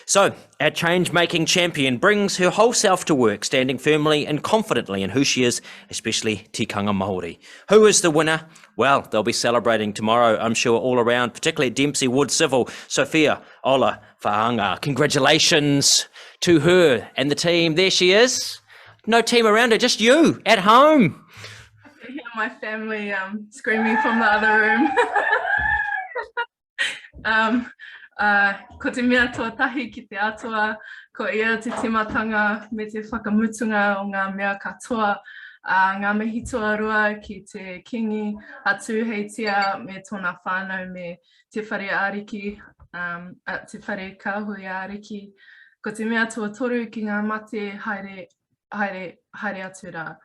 So, our change-making champion brings her whole self to work, standing firmly and confidently in who she is, especially tikanga Māori. Who is the winner? Well, they'll be celebrating tomorrow, I'm sure, all around, particularly at Dempsey Wood Civil. Sophia Ola Faanga, congratulations to her and the team. There she is. No team around her, just you at home. I hear my family screaming from the other room. Ko te mea tuatahi ki te atua, ko ia te timatanga me te whakamutunga o ngā mea katoa, ngā mihi tuarua ki te kingi atu hei tia me tōna whānau me te whare ariki, te whare kāhui ariki. Ko te mea tuatoru ki ngā mate haere atu rā.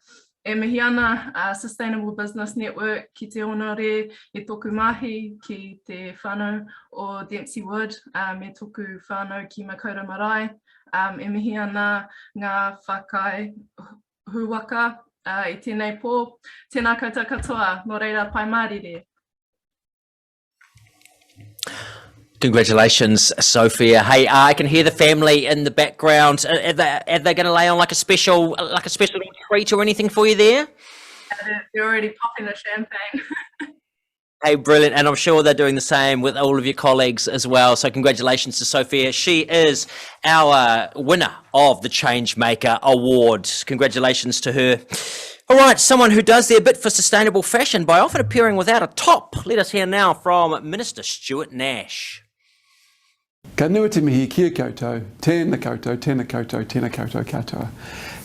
E mihi ana Sustainable Business Network ki te onore e toku mahi ki te whānau o Dempsey Wood me toku whānau ki Makaurau Marae. E mihi ana ngā whakai huwaka I tēnei pō. Tēnā koutou katoa, nō reira pai mārire. Congratulations, Sophia. Hey, I can hear the family in the background. Are they going to lay on like a special treat or anything for you there? They're already popping the champagne. Hey, brilliant. And I'm sure they're doing the same with all of your colleagues as well. So congratulations to Sophia. She is our winner of the Changemaker Award. Congratulations to her. All right, someone who does their bit for sustainable fashion by often appearing without a top. Let us hear now from Minister Stuart Nash. Ka nua te mihi kia koutou, tēnā koutou, tēnā koutou, tēnā koutou katoa.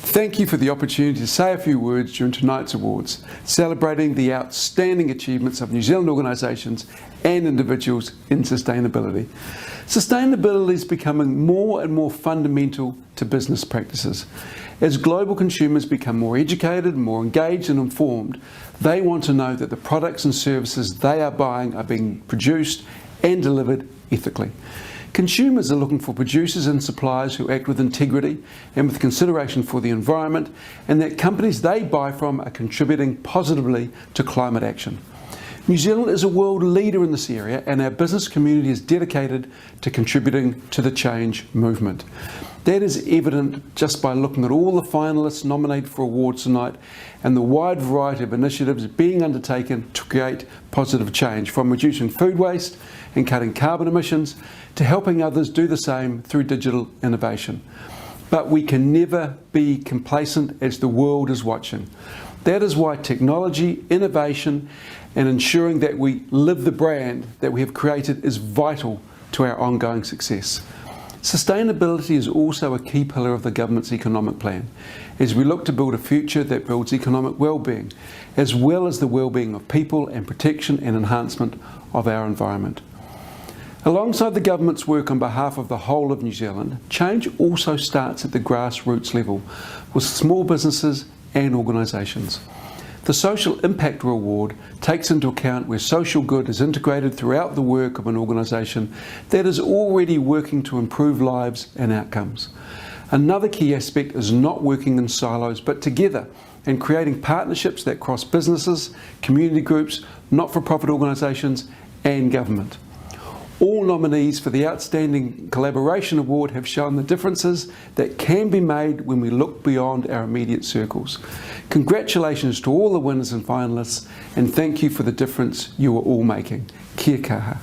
Thank you for the opportunity to say a few words during tonight's awards, celebrating the outstanding achievements of New Zealand organisations and individuals in sustainability. Sustainability is becoming more and more fundamental to business practices. As global consumers become more educated, more engaged and informed, they want to know that the products and services they are buying are being produced and delivered ethically. Consumers are looking for producers and suppliers who act with integrity and with consideration for the environment, and that companies they buy from are contributing positively to climate action. New Zealand is a world leader in this area, and our business community is dedicated to contributing to the change movement. That is evident just by looking at all the finalists nominated for awards tonight and the wide variety of initiatives being undertaken to create positive change, from reducing food waste and cutting carbon emissions to helping others do the same through digital innovation. But we can never be complacent as the world is watching. That is why technology, innovation and ensuring that we live the brand that we have created is vital to our ongoing success. Sustainability is also a key pillar of the government's economic plan as we look to build a future that builds economic well-being, as well as the well-being of people and protection and enhancement of our environment. Alongside the government's work on behalf of the whole of New Zealand, change also starts at the grassroots level with small businesses and organisations. The Social Impact Reward takes into account where social good is integrated throughout the work of an organisation that is already working to improve lives and outcomes. Another key aspect is not working in silos but together and creating partnerships that cross businesses, community groups, not-for-profit organisations and government. All nominees for the Outstanding Collaboration Award have shown the differences that can be made when we look beyond our immediate circles. Congratulations to all the winners and finalists, and thank you for the difference you are all making. Kia kaha.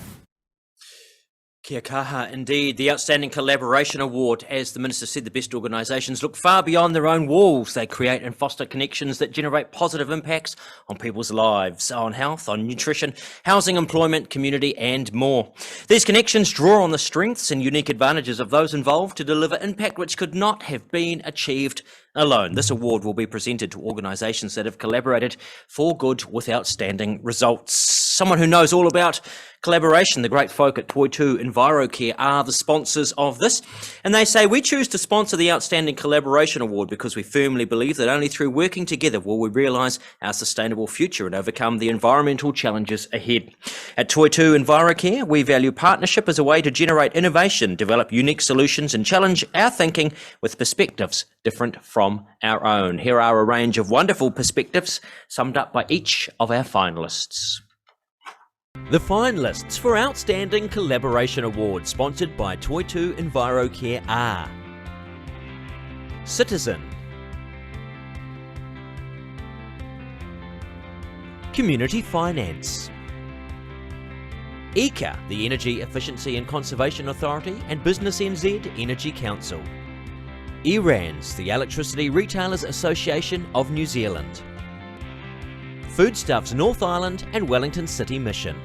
Kia kaha, indeed. The Outstanding Collaboration Award, as the Minister said, the best organisations look far beyond their own walls. They create and foster connections that generate positive impacts on people's lives, on health, on nutrition, housing, employment, community and more. These connections draw on the strengths and unique advantages of those involved to deliver impact which could not have been achieved alone. This award will be presented to organisations that have collaborated for good with outstanding results. Someone who knows all about collaboration, the great folk at Toitū EnviroCare are the sponsors of this, and they say we choose to sponsor the Outstanding Collaboration Award because we firmly believe that only through working together will we realise our sustainable future and overcome the environmental challenges ahead. At Toitū EnviroCare, we value partnership as a way to generate innovation, develop unique solutions and challenge our thinking with perspectives different from our own. Here are a range of wonderful perspectives summed up by each of our finalists. The finalists for Outstanding Collaboration Award, sponsored by Toitū EnviroCare, are Citizen, Community Finance, ECA, the Energy Efficiency and Conservation Authority, and Business NZ Energy Council, ERANZ, the Electricity Retailers Association of New Zealand, Foodstuffs North Island and Wellington City Mission,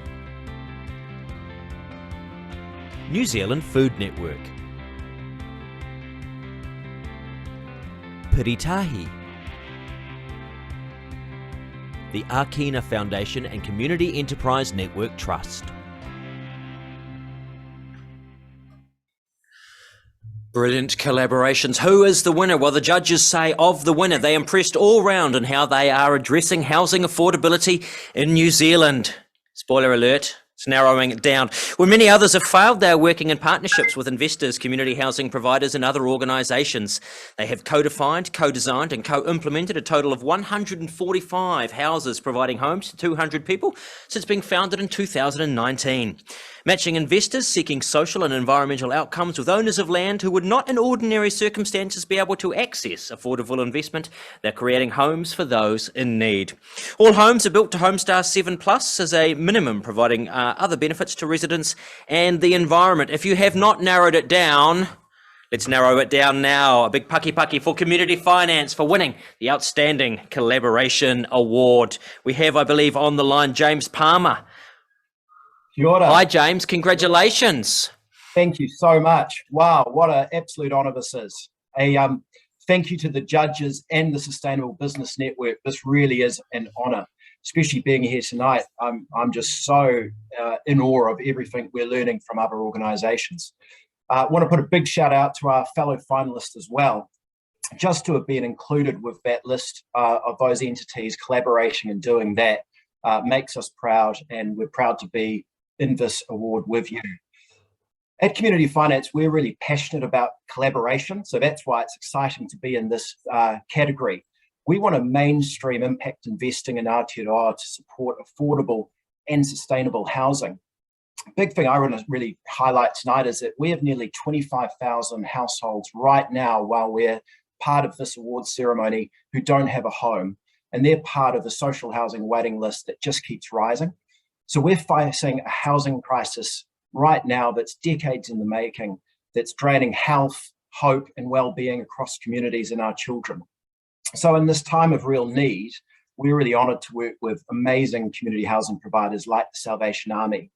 New Zealand Food Network, Piritahi, the Arkina Foundation and Community Enterprise Network Trust. Brilliant collaborations. Who is the winner? Well, the judges say of the winner, they impressed all round in how they are addressing housing affordability in New Zealand. Spoiler alert. It's narrowing it down. Where many others have failed, they are working in partnerships with investors, community housing providers and other organisations. They have co-defined, co-designed and co-implemented a total of 145 houses providing homes to 200 people since being founded in 2019. Matching investors seeking social and environmental outcomes with owners of land who would not in ordinary circumstances be able to access affordable investment. They're creating homes for those in need. All homes are built to Homestar 7 Plus as a minimum, providing other benefits to residents and the environment. If you have not narrowed it down, let's narrow it down now. A big pucky for Community Finance for winning the Outstanding Collaboration Award. We have, I believe, on the line James Palmer. Kia ora. Hi, James. Congratulations. Thank you so much. Wow, what an absolute honour this is. Thank you to the judges and the Sustainable Business Network. This really is an honour, especially being here tonight. I'm just so in awe of everything we're learning from other organisations. I want to put a big shout out to our fellow finalists as well. Just to have been included with that list of those entities collaborating and doing that makes us proud, and we're proud to be in this award with you. At Community Finance, we're really passionate about collaboration, so that's why it's exciting to be in this category. We want to mainstream impact investing in Aotearoa to support affordable and sustainable housing. Big thing I want to really highlight tonight is that we have nearly 25,000 households right now while we're part of this awards ceremony who don't have a home, and they're part of the social housing waiting list that just keeps rising. So we're facing a housing crisis right now that's decades in the making, that's draining health, hope and well-being across communities and our children. So in this time of real need, we're really honoured to work with amazing community housing providers like the Salvation Army.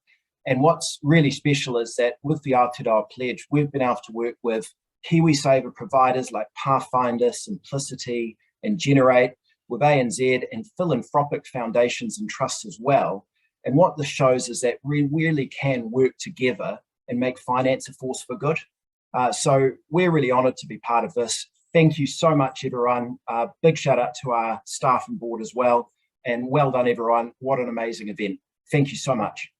And what's really special is that with the Aotearoa Pledge, we've been able to work with KiwiSaver providers like Pathfinder, Simplicity and Generate, with ANZ and philanthropic foundations and trusts as well. And what this shows is that we really can work together and make finance a force for good. So we're really honoured to be part of this. Thank you so much, everyone. Big shout out to our staff and board as well. And well done, everyone. What an amazing event. Thank you so much.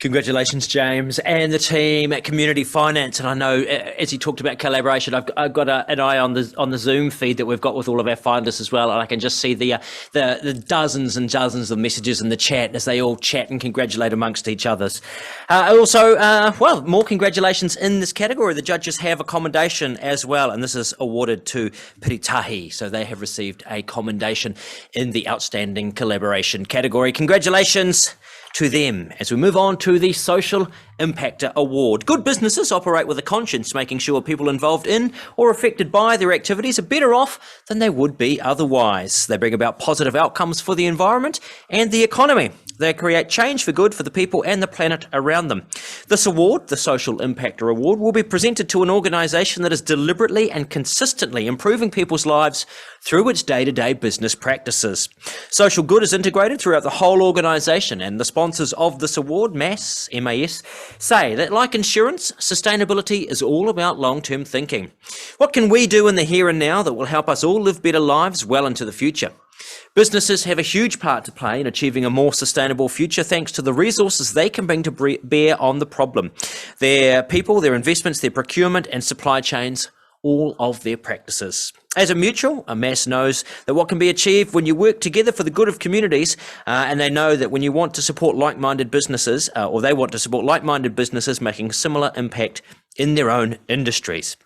Congratulations, James, and the team at Community Finance. And I know, as he talked about collaboration, I've got an eye on the Zoom feed that we've got with all of our finalists as well, and I can just see the dozens and dozens of messages in the chat as they all chat and congratulate amongst each others. Well, more congratulations in this category. The judges have a commendation as well, and this is awarded to Piritahi, so they have received a commendation in the Outstanding Collaboration category. Congratulations to them. As we move on to the Social Impactor Award. Good businesses operate with a conscience, making sure people involved in or affected by their activities are better off than they would be otherwise. They bring about positive outcomes for the environment and the economy. They create change for good for the people and the planet around them. This award, the Social Impactor Award, will be presented to an organisation that is deliberately and consistently improving people's lives through its day-to-day business practices. Social good is integrated throughout the whole organisation, and the sponsors of this award, MAS, say that, like insurance, sustainability is all about long-term thinking. What can we do in the here and now that will help us all live better lives well into the future? Businesses have a huge part to play in achieving a more sustainable future thanks to the resources they can bring to bear on the problem. Their people, their investments, their procurement and supply chains, all of their practices. As a mutual, a MAS knows that what can be achieved when you work together for the good of communities, and they know that when you want to support like-minded businesses, or they want to support like-minded businesses making similar impact in their own industries.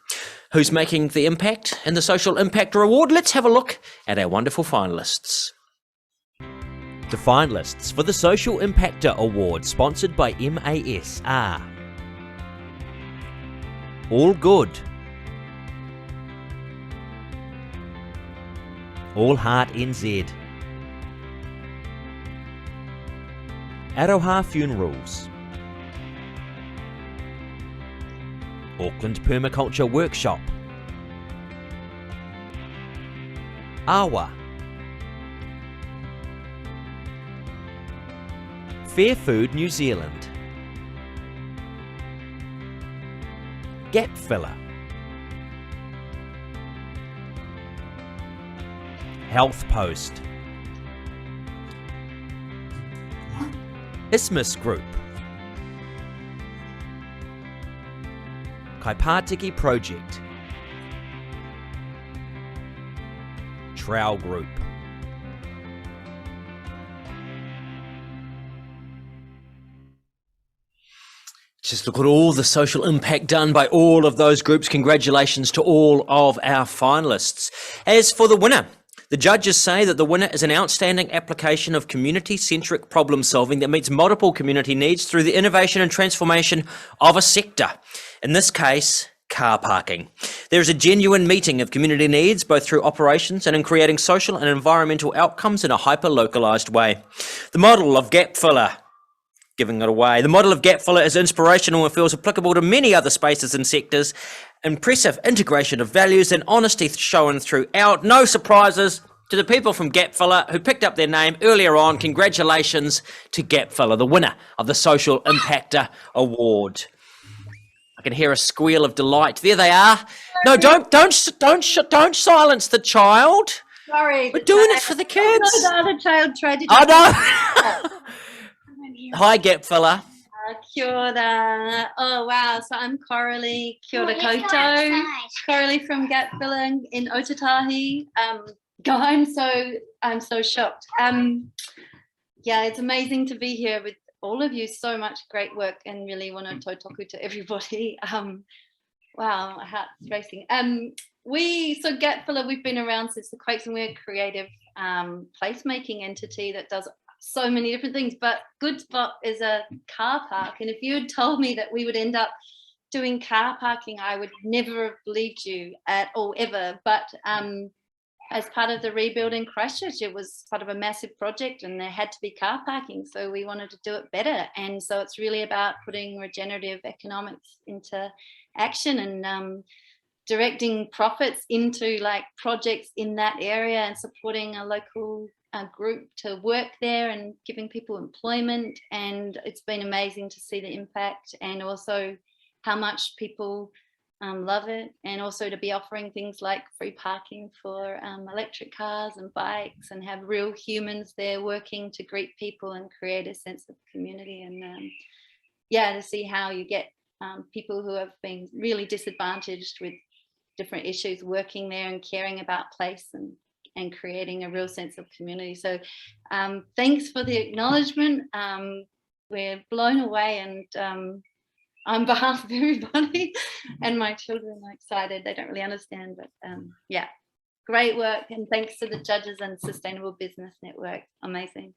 Who's making the impact in the Social Impactor Award? Let's have a look at our wonderful finalists. The finalists for the Social Impactor Award, sponsored by MAS, are All Good, All Heart NZ, Aotearoa Funerals, Auckland Permaculture Workshop, Awa, Fair Food New Zealand, Gap Filler, Health Post, Isthmus Group, Kaipātiki Project, Trowel Group, just look at all the social impact done by all of those groups. Congratulations to all of our finalists. As for the winner, the judges say that the winner is an outstanding application of community-centric problem solving that meets multiple community needs through the innovation and transformation of a sector. In this case, car parking. There is a genuine meeting of community needs, both through operations and in creating social and environmental outcomes in a hyper-localised way. The model of gap filler, giving it away. The model of gap filler is inspirational and feels applicable to many other spaces and sectors. Impressive integration of values and honesty shown throughout. No surprises to the people from Gap Filler who picked up their name earlier on. Congratulations to Gap Filler, the winner of the Social Impactor Award. I can hear a squeal of delight. There they are. No, don't silence the child. Sorry, we're doing it for the kids. No, the other child tried to. Oh no. Hi, Gap Filler. Kia ora. Oh wow, so I'm Coralie. Kia ora koutou. Coralie from Gap Filler in Aotearoa. I'm so shocked. Yeah, it's amazing to be here with all of you. So much great work, and really want to tautaku to everybody. Wow, my heart's racing. So Gap Filler, we've been around since the Quakes, and we're a creative placemaking entity that does so many different things, but Good Spot is a car park, and if you had told me that we would end up doing car parking, I would never have believed you at all, ever. But as part of the rebuild in Christchurch, it was part of a massive project and there had to be car parking, so we wanted to do it better. And so it's really about putting regenerative economics into action and directing profits into like projects in that area and supporting a local group to work there and giving people employment. And it's been amazing to see the impact and also how much people love it, and also to be offering things like free parking for electric cars and bikes and have real humans there working to greet people and create a sense of community. And to see how you get people who have been really disadvantaged with different issues working there and caring about place and creating a real sense of community. So thanks for the acknowledgement. We're blown away, and on behalf of everybody and my children are excited. They don't really understand, but yeah, great work, and thanks to the judges and Sustainable Business Network. Amazing.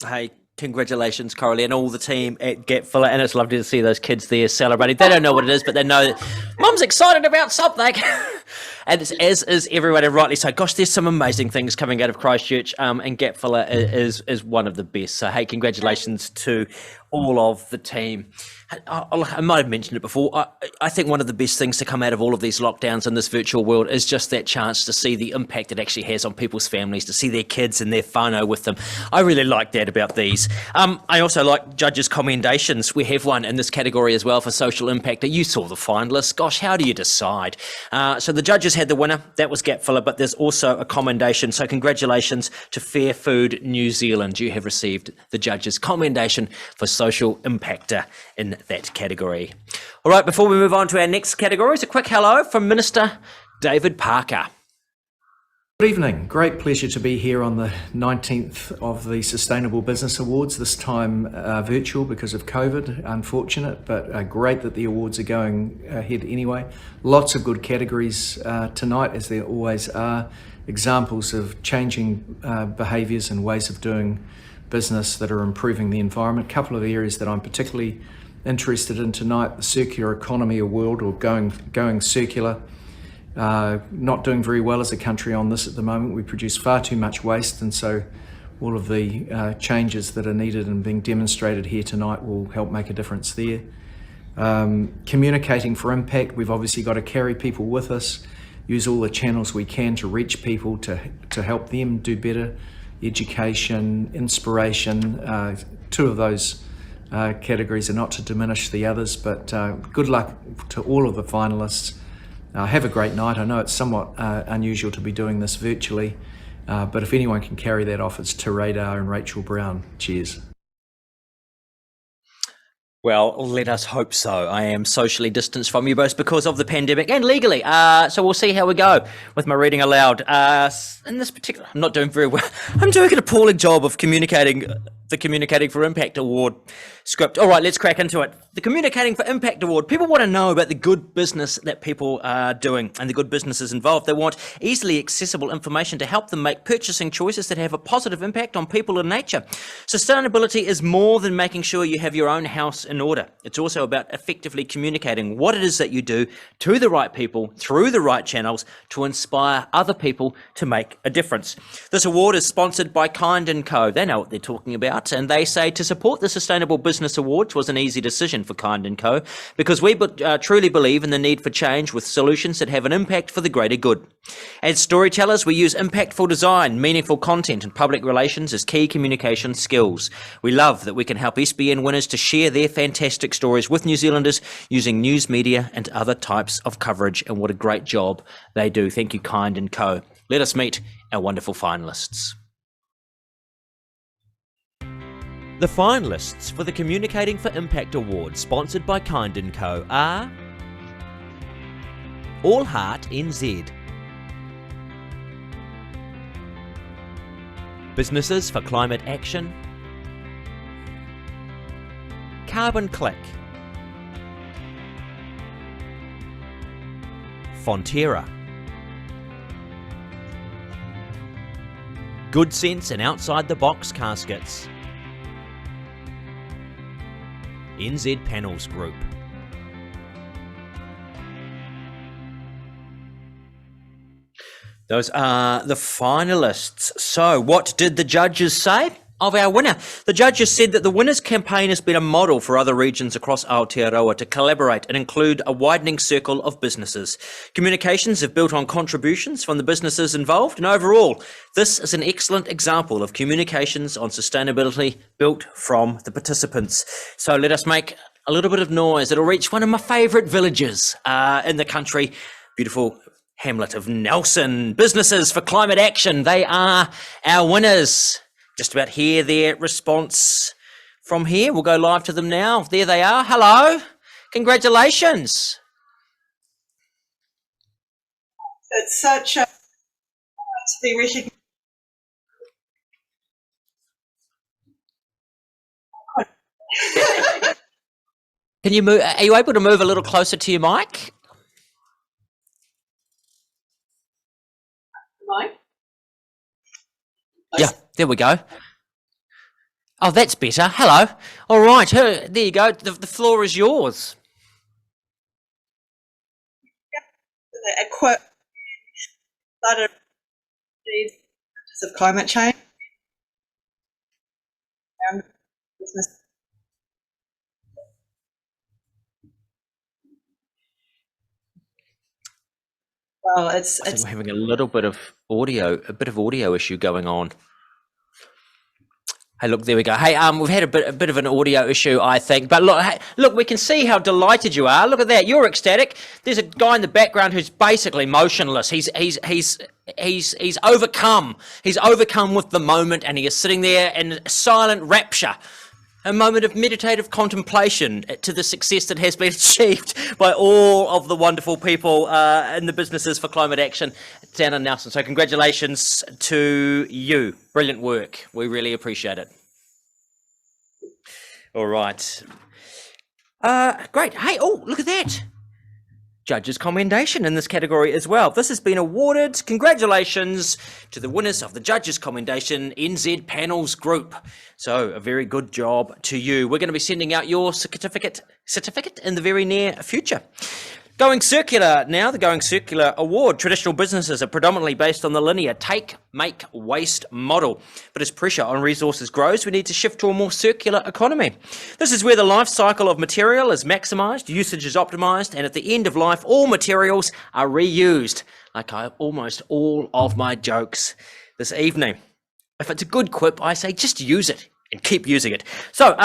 Hey, congratulations, Coralie, and all the team at Get Fuller. And it's lovely to see those kids there celebrating. They don't know what it is, but they know that Mum's excited about something. And it's, as is everyone, and rightly so. Gosh, there's some amazing things coming out of Christchurch, and Get Fuller is one of the best. So, hey, congratulations to all of the team. I might have mentioned it before. I think one of the best things to come out of all of these lockdowns in this virtual world is just that chance to see the impact it actually has on people's families, to see their kids and their whānau with them. I really like that about these. I also like judges' commendations. We have one in this category as well for social impact. You saw the finalists. Gosh, how do you decide? So the judges had the winner. That was Gap Filler, but there's also a commendation. So congratulations to Fair Food New Zealand. You have received the judges' commendation for social impactor in that category. All right, before we move on to our next categories, a quick hello from Minister David Parker. Good evening. Great pleasure to be here on the 19th of the Sustainable Business Awards, this time virtual because of COVID. Unfortunate, but great that the awards are going ahead anyway. Lots of good categories tonight, as there always are. Examples of changing behaviours and ways of doing business that are improving the environment. A couple of areas that I'm particularly interested in tonight: the circular economy of world, or going circular. Not doing very well as a country on this at the moment. We produce far too much waste, and so all of the changes that are needed and being demonstrated here tonight will help make a difference there. Communicating for impact. We've obviously got to carry people with us, use all the channels we can to reach people, to help them do better. Education, inspiration, two of those categories are not to diminish the others, but good luck to all of the finalists. Have a great night. I know it's somewhat unusual to be doing this virtually, but if anyone can carry that off, it's to Radar and Rachel Brown. Cheers. Well, let us hope so. I am socially distanced from you both because of the pandemic and legally. So we'll see how we go with my reading aloud. In this particular, I'm not doing very well. I'm doing an appalling job of communicating the Communicating for Impact Award script. All right, let's crack into it. The Communicating for Impact Award. People want to know about the good business that people are doing and the good businesses involved. They want easily accessible information to help them make purchasing choices that have a positive impact on people and nature. Sustainability is more than making sure you have your own house in order. It's also about effectively communicating what it is that you do to the right people through the right channels to inspire other people to make a difference. This award is sponsored by Kind & Co. They know what they're talking about, and they say to support the Sustainable Business Awards was an easy decision for Kind & Co. because we truly believe in the need for change with solutions that have an impact for the greater good. As storytellers, we use impactful design, meaningful content and public relations as key communication skills. We love that we can help SBN winners to share their fantastic stories with New Zealanders using news media and other types of coverage, and what a great job they do. Thank you, Kind & Co. Let us meet our wonderful finalists. The finalists for the Communicating for Impact Award, sponsored by Kind & Co, are All Heart NZ, Businesses for Climate Action, Carbon Click, Fonterra, Good Sense and Outside the Box Caskets, NZ Panels Group. Those are the finalists. So what did the judges say of our winner? The judges said that the winner's campaign has been a model for other regions across Aotearoa to collaborate and include a widening circle of businesses. Communications have built on contributions from the businesses involved, and overall, this is an excellent example of communications on sustainability built from the participants. So let us make a little bit of noise. It'll reach one of my favourite villages in the country, beautiful hamlet of Nelson. Businesses for Climate Action, they are our winners. Just about hear their response from here. We'll go live to them now. There they are. Hello. Congratulations. It's such a to be recognized. Can you move? Are you able to move a little closer to your mic? Mike? Yeah, there we go. Oh, that's better. Hello. All right. There you go. The floor is yours. A quote of climate change. Well, I think we're having a little bit of audio issue going on. Hey, look, there we go. Hey, we've had a bit of an audio issue, I think. But look, hey, look, we can see how delighted you are. Look at that. You're ecstatic. There's a guy in the background who's basically motionless. He's overcome. He's overcome with the moment, and he is sitting there in silent rapture. A moment of meditative contemplation to the success that has been achieved by all of the wonderful people in the businesses for climate action down in Nelson. So congratulations to you. Brilliant work. We really appreciate it. All right. Great. Hey, oh, look at that. Judges' commendation in this category as well. This has been awarded. Congratulations to the winners of the Judges' Commendation NZ Panels Group. So a very good job to you. We're going to be sending out your certificate in the very near future. Going Circular now, the Going Circular Award. Traditional businesses are predominantly based on the linear take, make, waste model. But as pressure on resources grows, we need to shift to a more circular economy. This is where the life cycle of material is maximised, usage is optimised, and at the end of life, all materials are reused. Like almost all of my jokes this evening. If it's a good quip, I say just use it and keep using it. So,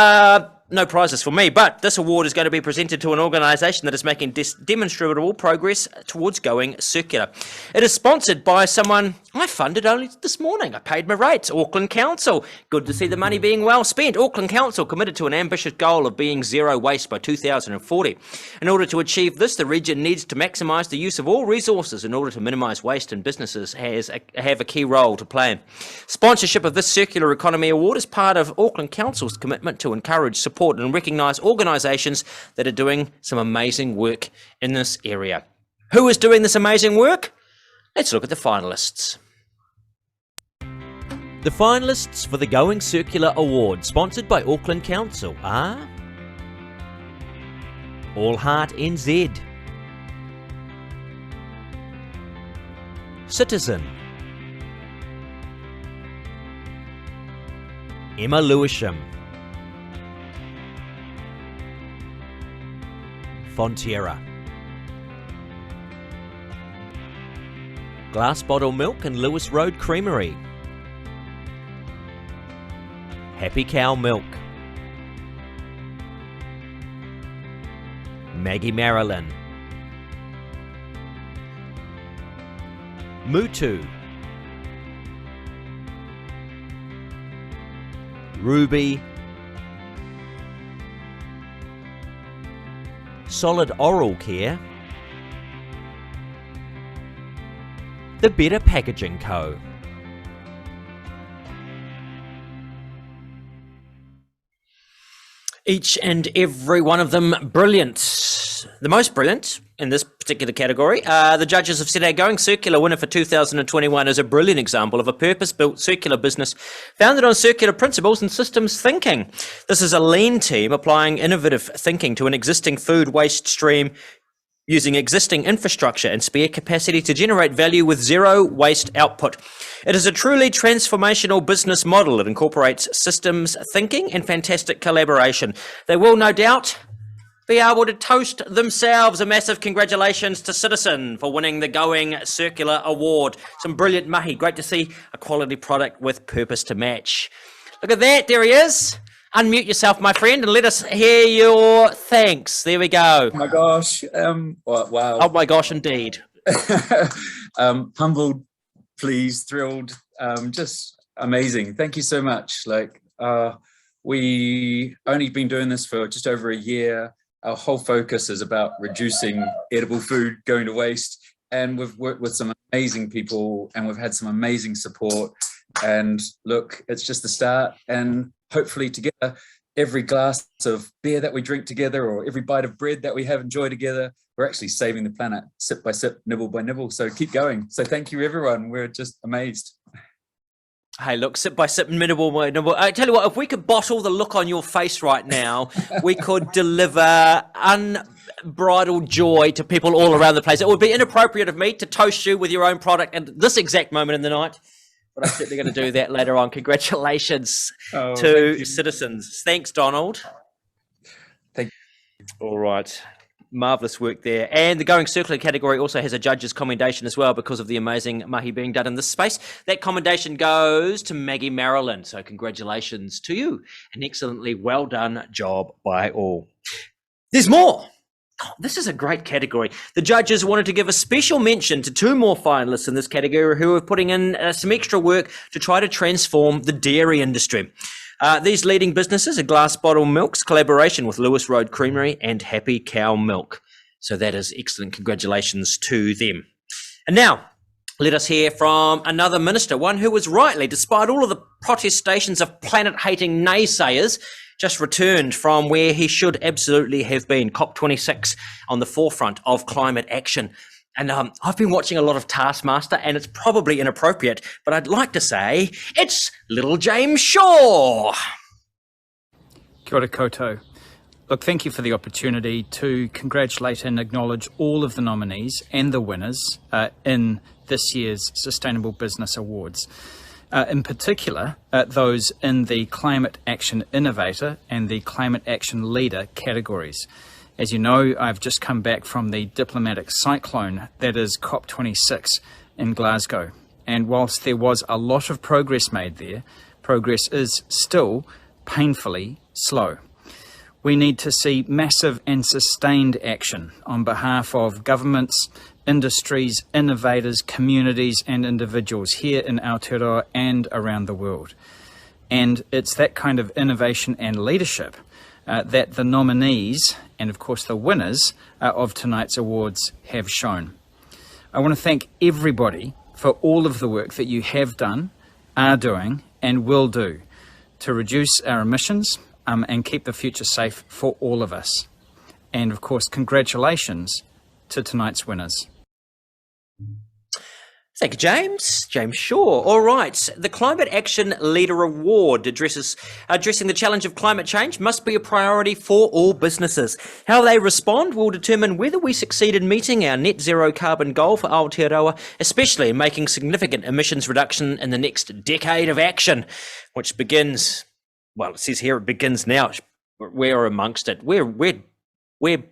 no prizes for me, but this award is going to be presented to an organisation that is making demonstrable progress towards going circular. It is sponsored by someone I funded only this morning. I paid my rates. Auckland Council. Good to see the money being well spent. Auckland Council committed to an ambitious goal of being zero waste by 2040. In order to achieve this, the region needs to maximise the use of all resources in order to minimise waste, and businesses have a key role to play. Sponsorship of this Circular Economy Award is part of Auckland Council's commitment to encourage, support and recognise organisations that are doing some amazing work in this area. Who is doing this amazing work? Let's look at the finalists. The finalists for the Going Circular Award, sponsored by Auckland Council, are All Heart NZ, Citizen, Emma Lewisham, Fonterra, Glass Bottle Milk and Lewis Road Creamery, Happy Cow Milk, Maggie Marilyn, Mutu, Ruby, Solid Oral Care, The Better Packaging Co. Each and every one of them brilliant. The most brilliant in this particular category. The judges have said our Going Circular winner for 2021 is a brilliant example of a purpose-built circular business founded on circular principles and systems thinking. This is a lean team applying innovative thinking to an existing food waste stream, using existing infrastructure and spare capacity to generate value with zero waste output. It is a truly transformational business model that incorporates systems thinking and fantastic collaboration. They will no doubt be able to toast themselves. A massive congratulations to Citizen for winning the Going Circular Award. Some brilliant mahi. Great to see a quality product with purpose to match. Look at that, there he is. Unmute yourself, my friend, and let us hear your thanks. There we go. Oh my gosh. Wow. Oh my gosh, indeed. Humbled, pleased, thrilled, just amazing. Thank you so much. We only been doing this for just over a year. Our whole focus is about reducing edible food going to waste. And we've worked with some amazing people and we've had some amazing support. And look, it's just the start. And hopefully together, every glass of beer that we drink together or every bite of bread that we have enjoyed together, we're actually saving the planet sip by sip, nibble by nibble. So keep going. So thank you, everyone. We're just amazed. Hey, look, sip by sip, nibble by nibble. I tell you what, if we could bottle the look on your face right now, we could deliver unbridled joy to people all around the place. It would be inappropriate of me to toast you with your own product at this exact moment in the night, but I'm certainly going to do that later on. Congratulations to citizens. Thanks, Donald. Thank you. All right. Marvellous work there. And the Going Circular category also has a judge's commendation as well because of the amazing mahi being done in this space. That commendation goes to Maggie Marilyn. So congratulations to you. An excellently well done job by all. There's more. Oh, this is a great category. The judges wanted to give a special mention to 2 more finalists in this category who are putting in some extra work to try to transform the dairy industry. These leading businesses are Glass Bottle Milk's collaboration with Lewis Road Creamery and Happy Cow Milk. So that is excellent. Congratulations to them. And now, let us hear from another minister, one who was rightly, despite all of the protestations of planet-hating naysayers, just returned from where he should absolutely have been, COP26, on the forefront of climate action. And I've been watching a lot of Taskmaster, and it's probably inappropriate, but I'd like to say it's little James Shaw. Kia ora koutou. Look, thank you for the opportunity to congratulate and acknowledge all of the nominees and the winners in this year's Sustainable Business Awards. In particular, those in the Climate Action Innovator and the Climate Action Leader categories. As you know, I've just come back from the diplomatic cyclone that is COP26 in Glasgow. And whilst there was a lot of progress made there, progress is still painfully slow. We need to see massive and sustained action on behalf of governments, industries, innovators, communities and individuals here in Aotearoa and around the world. And it's that kind of innovation and leadership that the nominees and of course the winners of tonight's awards have shown. I want to thank everybody for all of the work that you have done, are doing and will do to reduce our emissions and keep the future safe for all of us. And of course, congratulations to tonight's winners. Thank you, James. James Shaw. All right. The Climate Action Leader Award addressing the challenge of climate change must be a priority for all businesses. How they respond will determine whether we succeed in meeting our net zero carbon goal for Aotearoa, especially in making significant emissions reduction in the next decade of action, which begins, well, it says here it begins now. We're amongst it. We're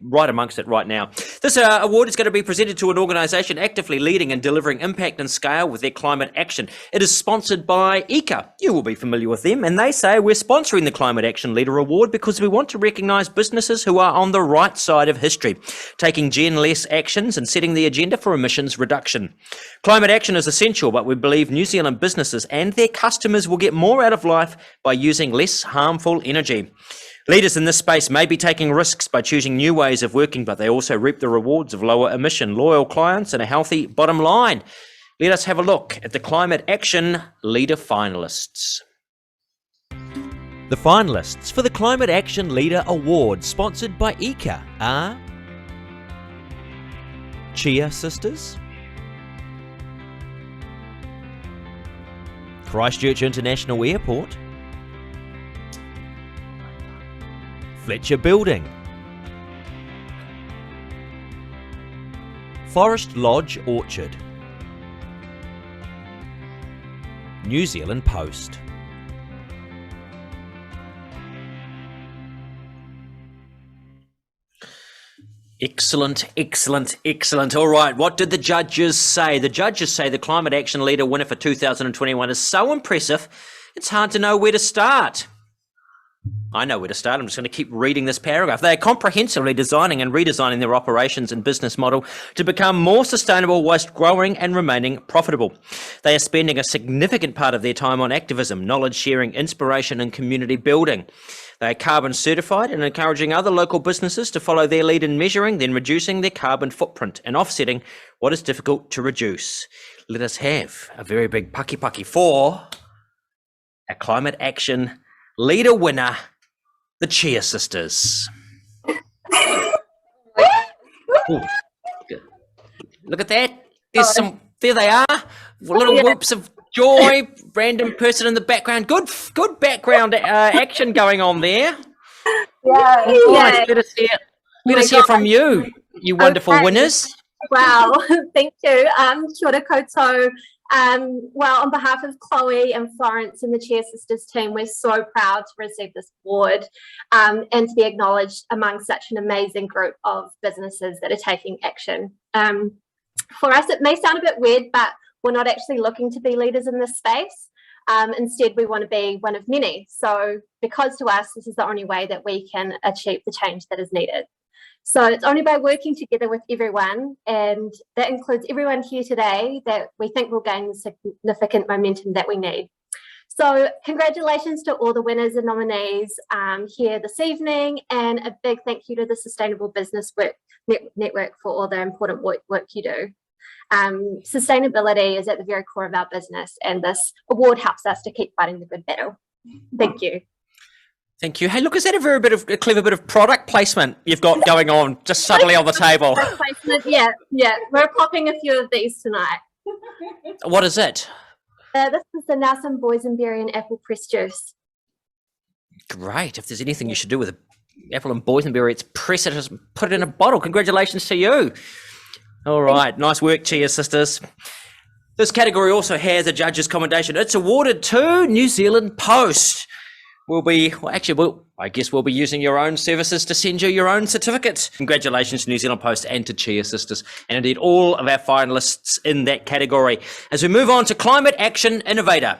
right amongst it right now. This award is going to be presented to an organisation actively leading and delivering impact and scale with their climate action. It is sponsored by ICA. You will be familiar with them. And they say we're sponsoring the Climate Action Leader Award because we want to recognise businesses who are on the right side of history, taking gen-less actions and setting the agenda for emissions reduction. Climate action is essential, but we believe New Zealand businesses and their customers will get more out of life by using less harmful energy. Leaders in this space may be taking risks by choosing new ways of working, but they also reap the rewards of lower emission, loyal clients and a healthy bottom line. Let us have a look at the Climate Action Leader finalists. The finalists for the Climate Action Leader Award, sponsored by ICA, are Chia Sisters, Christchurch International Airport, Fletcher Building, Forest Lodge Orchard, New Zealand Post. Excellent, excellent, excellent. All right, what did the judges say? The judges say the Climate Action Leader winner for 2021 is so impressive, it's hard to know where to start. I know where to start. I'm just going to keep reading this paragraph. They are comprehensively designing and redesigning their operations and business model to become more sustainable whilst growing and remaining profitable. They are spending a significant part of their time on activism, knowledge sharing, inspiration and community building. They are carbon certified and encouraging other local businesses to follow their lead in measuring, then reducing their carbon footprint and offsetting what is difficult to reduce. Let us have a very big paki for a climate action leader winner, the Cheer Sisters. Ooh, look at that. There they are. Little whoops of joy. Random person in the background. Good background action going on there. Yeah. Right, let us hear from you, you wonderful winners. Wow, thank you. Kia ora koutou. Well, on behalf of Chloe and Florence and the Cheer Sisters team, we're so proud to receive this award and to be acknowledged among such an amazing group of businesses that are taking action. For us, it may sound a bit weird, but we're not actually looking to be leaders in this space. Instead, we want to be one of many. So because to us, this is the only way that we can achieve the change that is needed. So it's only by working together with everyone, and that includes everyone here today, that we think will gain the significant momentum that we need. So congratulations to all the winners and nominees here this evening, and a big thank you to the Sustainable Business Network for all the important work you do. Sustainability is at the very core of our business, and this award helps us to keep fighting the good battle. Thank you. Thank you. Hey, look, is that a clever bit of product placement you've got going on just subtly on the table? Yeah. We're popping a few of these tonight. What is it? This is the Nelson boysenberry and apple press juice. Great. If there's anything you should do with apple and boysenberry, it's press it and put it in a bottle. Congratulations to you. All right. Nice work, Cheer Sisters. This category also has a judge's commendation. It's awarded to New Zealand Post. I guess we'll be using your own services to send you your own certificate. Congratulations to New Zealand Post and to Cheer Sisters, and indeed all of our finalists in that category. As we move on to Climate Action Innovator.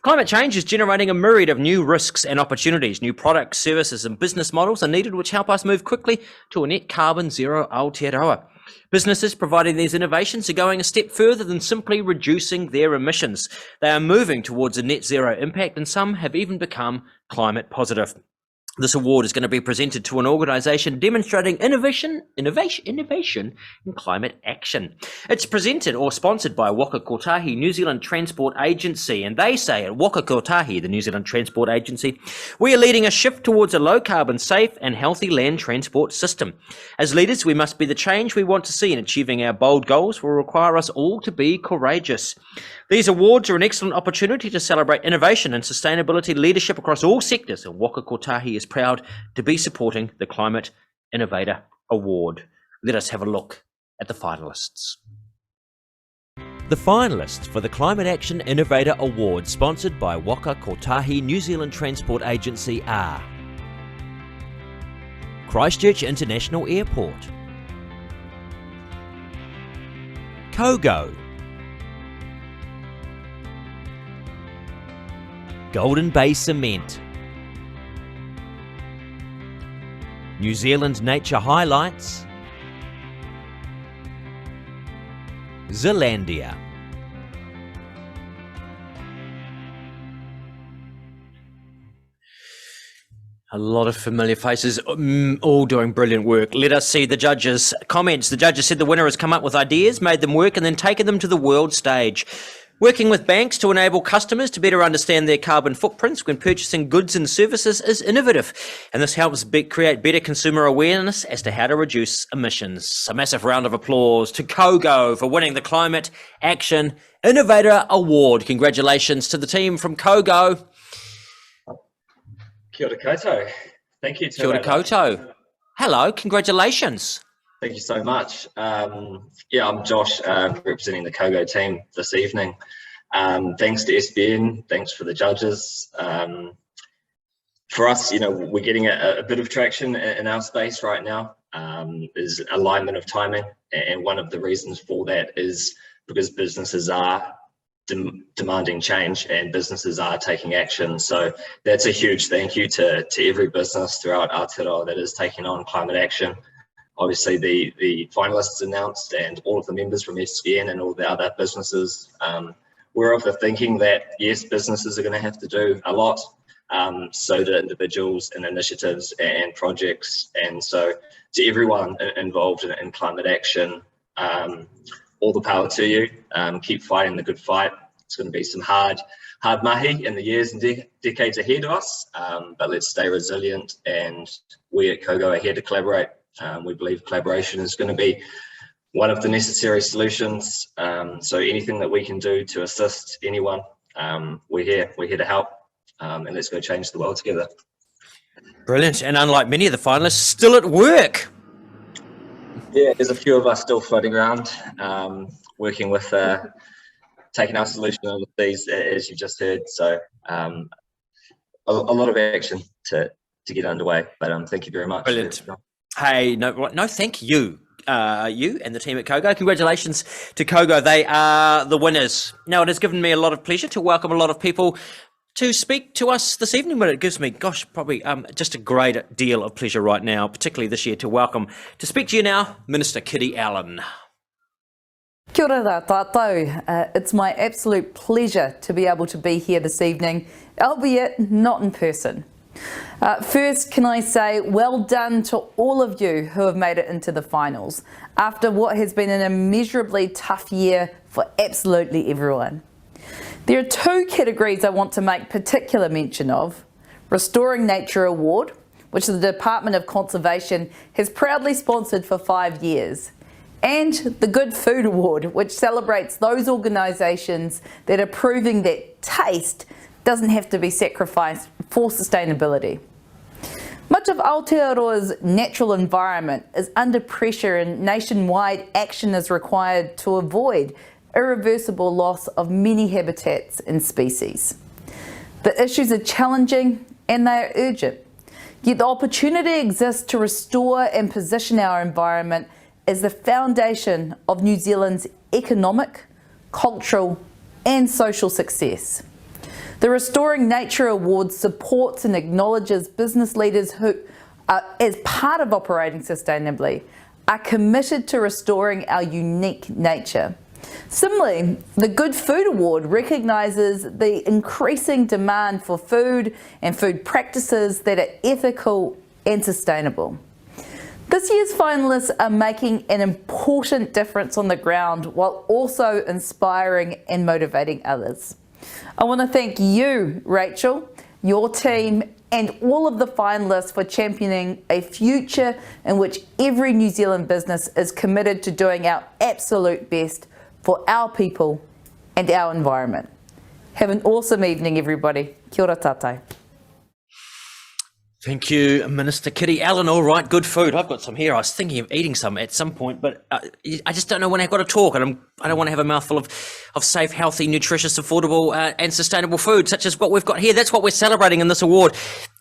Climate change is generating a myriad of new risks and opportunities. New products, services and business models are needed which help us move quickly to a net carbon zero Aotearoa. Businesses providing these innovations are going a step further than simply reducing their emissions. They are moving towards a net zero impact, and some have even become climate positive. This award is going to be presented to an organisation demonstrating innovation in climate action. It's presented or sponsored by Waka Kotahi New Zealand Transport Agency, and they say at Waka Kotahi, the New Zealand Transport Agency, we are leading a shift towards a low-carbon, safe and healthy land transport system. As leaders, we must be the change we want to see, and achieving our bold goals will require us all to be courageous. These awards are an excellent opportunity to celebrate innovation and sustainability leadership across all sectors, and Waka Kotahi is proud to be supporting the Climate Innovator Award. Let us have a look at the finalists. The finalists for the Climate Action Innovator Award, sponsored by Waka Kotahi New Zealand Transport Agency, are Christchurch International Airport, Kogo, Golden Bay Cement, New Zealand Nature Highlights, Zealandia. A lot of familiar faces, all doing brilliant work. Let us see the judges' comments. The judges said the winner has come up with ideas, made them work, and then taken them to the world stage. Working with banks to enable customers to better understand their carbon footprints when purchasing goods and services is innovative, and this helps create better consumer awareness as to how to reduce emissions. A massive round of applause to Kogo for winning the Climate Action Innovator Award. Congratulations to the team from Kogo. Kia ora koutou. Thank you. Kia ora koutou. Hello, congratulations. Thank you so much. I'm Josh, representing the Kogo team this evening. Thanks to SBN, thanks for the judges. For us, we're getting a bit of traction in our space right now. Is alignment of timing, and one of the reasons for that is because businesses are demanding change, and businesses are taking action. So that's a huge thank you to every business throughout Aotearoa that is taking on climate action. Obviously, the finalists announced, and all of the members from SBN and all the other businesses, we're of the thinking that yes, businesses are going to have to do a lot. So do individuals and initiatives and projects. And so to everyone involved in climate action, all the power to you. Keep fighting the good fight. It's going to be some hard mahi in the years and decades ahead of us, but let's stay resilient, and we at Kogo are here to collaborate. We believe collaboration is going to be one of the necessary solutions. So anything that we can do to assist anyone, we're here to help, and let's go change the world together. Brilliant. And unlike many of the finalists, still at work. Yeah, there's a few of us still floating around, working with taking our solution overseas, as you just heard. So a lot of action to get underway. But thank you very much. Brilliant. Hey, no, thank you. You and the team at Kogo. Congratulations to Kogo. They are the winners. Now, it has given me a lot of pleasure to welcome a lot of people to speak to us this evening, but it gives me, probably just a great deal of pleasure right now, particularly this year, to speak to you now, Minister Kitty Allen. Kia ora rā tātou. It's my absolute pleasure to be able to be here this evening, albeit not in person. First, can I say well done to all of you who have made it into the finals after what has been an immeasurably tough year for absolutely everyone. There are two categories I want to make particular mention of: Restoring Nature Award, which the Department of Conservation has proudly sponsored for 5 years, and the Good Food Award, which celebrates those organisations that are proving that taste doesn't have to be sacrificed for sustainability. Much of Aotearoa's natural environment is under pressure, and nationwide action is required to avoid irreversible loss of many habitats and species. The issues are challenging and they are urgent, yet the opportunity exists to restore and position our environment as the foundation of New Zealand's economic, cultural and social success. The Restoring Nature Award supports and acknowledges business leaders who, as part of operating sustainably, are committed to restoring our unique nature. Similarly, the Good Food Award recognises the increasing demand for food and food practices that are ethical and sustainable. This year's finalists are making an important difference on the ground while also inspiring and motivating others. I want to thank you, Rachel, your team and all of the finalists for championing a future in which every New Zealand business is committed to doing our absolute best for our people and our environment. Have an awesome evening, everybody. Kia ora tātou. Thank you, Minister Kitty Allen. All right, good food. I've got some here. I was thinking of eating some at some point, but I just don't know when I've got to talk, and I don't want to have a mouthful of safe, healthy, nutritious, affordable and sustainable food, such as what we've got here. That's what we're celebrating in this award.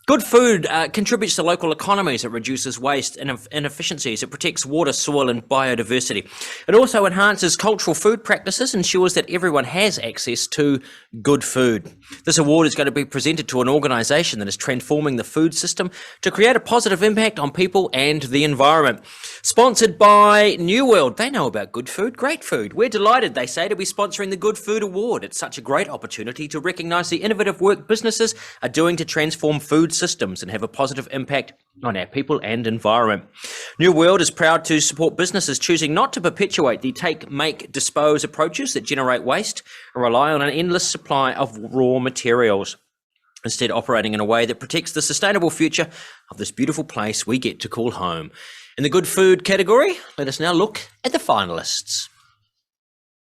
Good food contributes to local economies. It reduces waste and inefficiencies. It protects water, soil and biodiversity. It also enhances cultural food practices, ensures that everyone has access to good food. This award is going to be presented to an organisation that is transforming the food system to create a positive impact on people and the environment. Sponsored by New World. They know about good food, great food. We're delighted, they say, to be sponsoring the Good Food Award. It's such a great opportunity to recognise the innovative work businesses are doing to transform food systems and have a positive impact on our people and environment. New World is proud to support businesses choosing not to perpetuate the take, make, dispose approaches that generate waste or rely on an endless supply of raw materials. Instead, operating in a way that protects the sustainable future of this beautiful place we get to call home. In the good food category, let us now look at the finalists.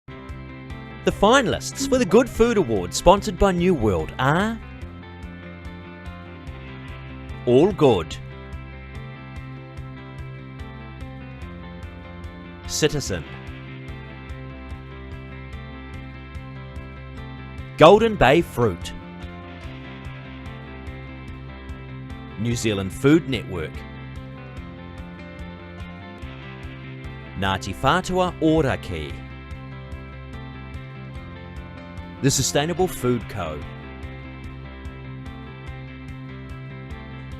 The finalists for the Good Food Award, sponsored by New World, are All Good, Citizen, Golden Bay Fruit, New Zealand Food Network, Ngāti Whātua Ōraki, The Sustainable Food Co.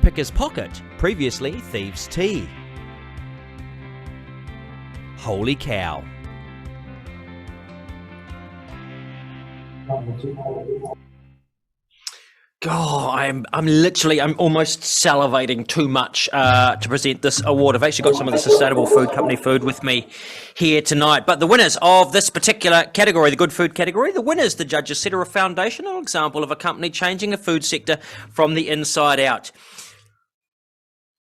Picker's Pocket, previously Thieves' Tea. Holy Cow. Oh, I'm almost salivating too much to present this award. I've actually got some of the Sustainable Food Company food with me here tonight. But the winners of this particular category, the good food category, the judges set are a foundational example of a company changing the food sector from the inside out.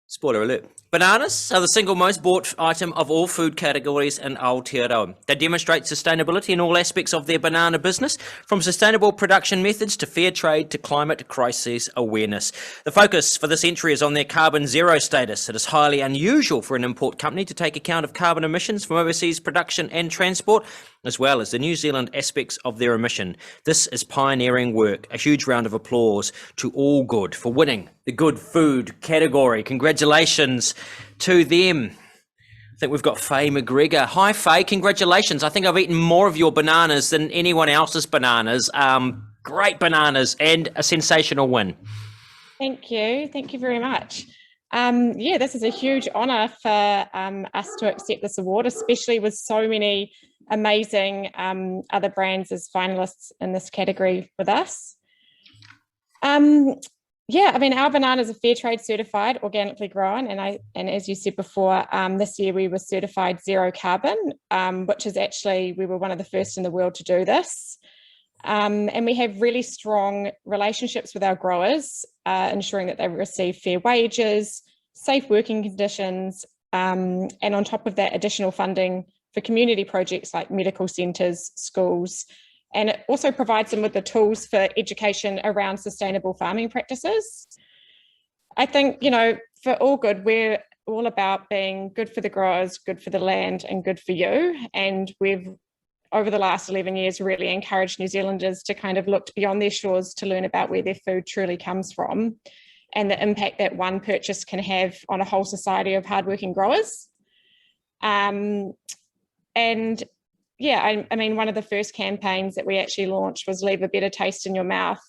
Spoiler alert. Bananas are the single most bought item of all food categories in Aotearoa. They demonstrate sustainability in all aspects of their banana business, from sustainable production methods to fair trade to climate crisis awareness. The focus for this entry is on their carbon zero status. It is highly unusual for an import company to take account of carbon emissions from overseas production and transport, as well as the New Zealand aspects of their emission. This is pioneering work. A huge round of applause to All Good for winning the good food category. Congratulations to them. I think we've got Faye McGregor. Hi Faye, congratulations. I think I've eaten more of your bananas than anyone else's bananas. Great bananas and a sensational win. Thank you very much. This is a huge honour for us to accept this award, especially with so many amazing other brands as finalists in this category with us. Our bananas are fair trade certified, organically grown, and as you said before, this year we were certified zero carbon, which is actually, we were one of the first in the world to do this. And we have really strong relationships with our growers, ensuring that they receive fair wages, safe working conditions, and on top of that, additional funding for community projects like medical centres, schools, and it also provides them with the tools for education around sustainable farming practices. I think, for All Good, we're all about being good for the growers, good for the land, and good for you. And we've, over the last 11 years, really encouraged New Zealanders to kind of look beyond their shores to learn about where their food truly comes from and the impact that one purchase can have on a whole society of hardworking growers. One of the first campaigns that we actually launched was Leave a Better Taste in Your Mouth.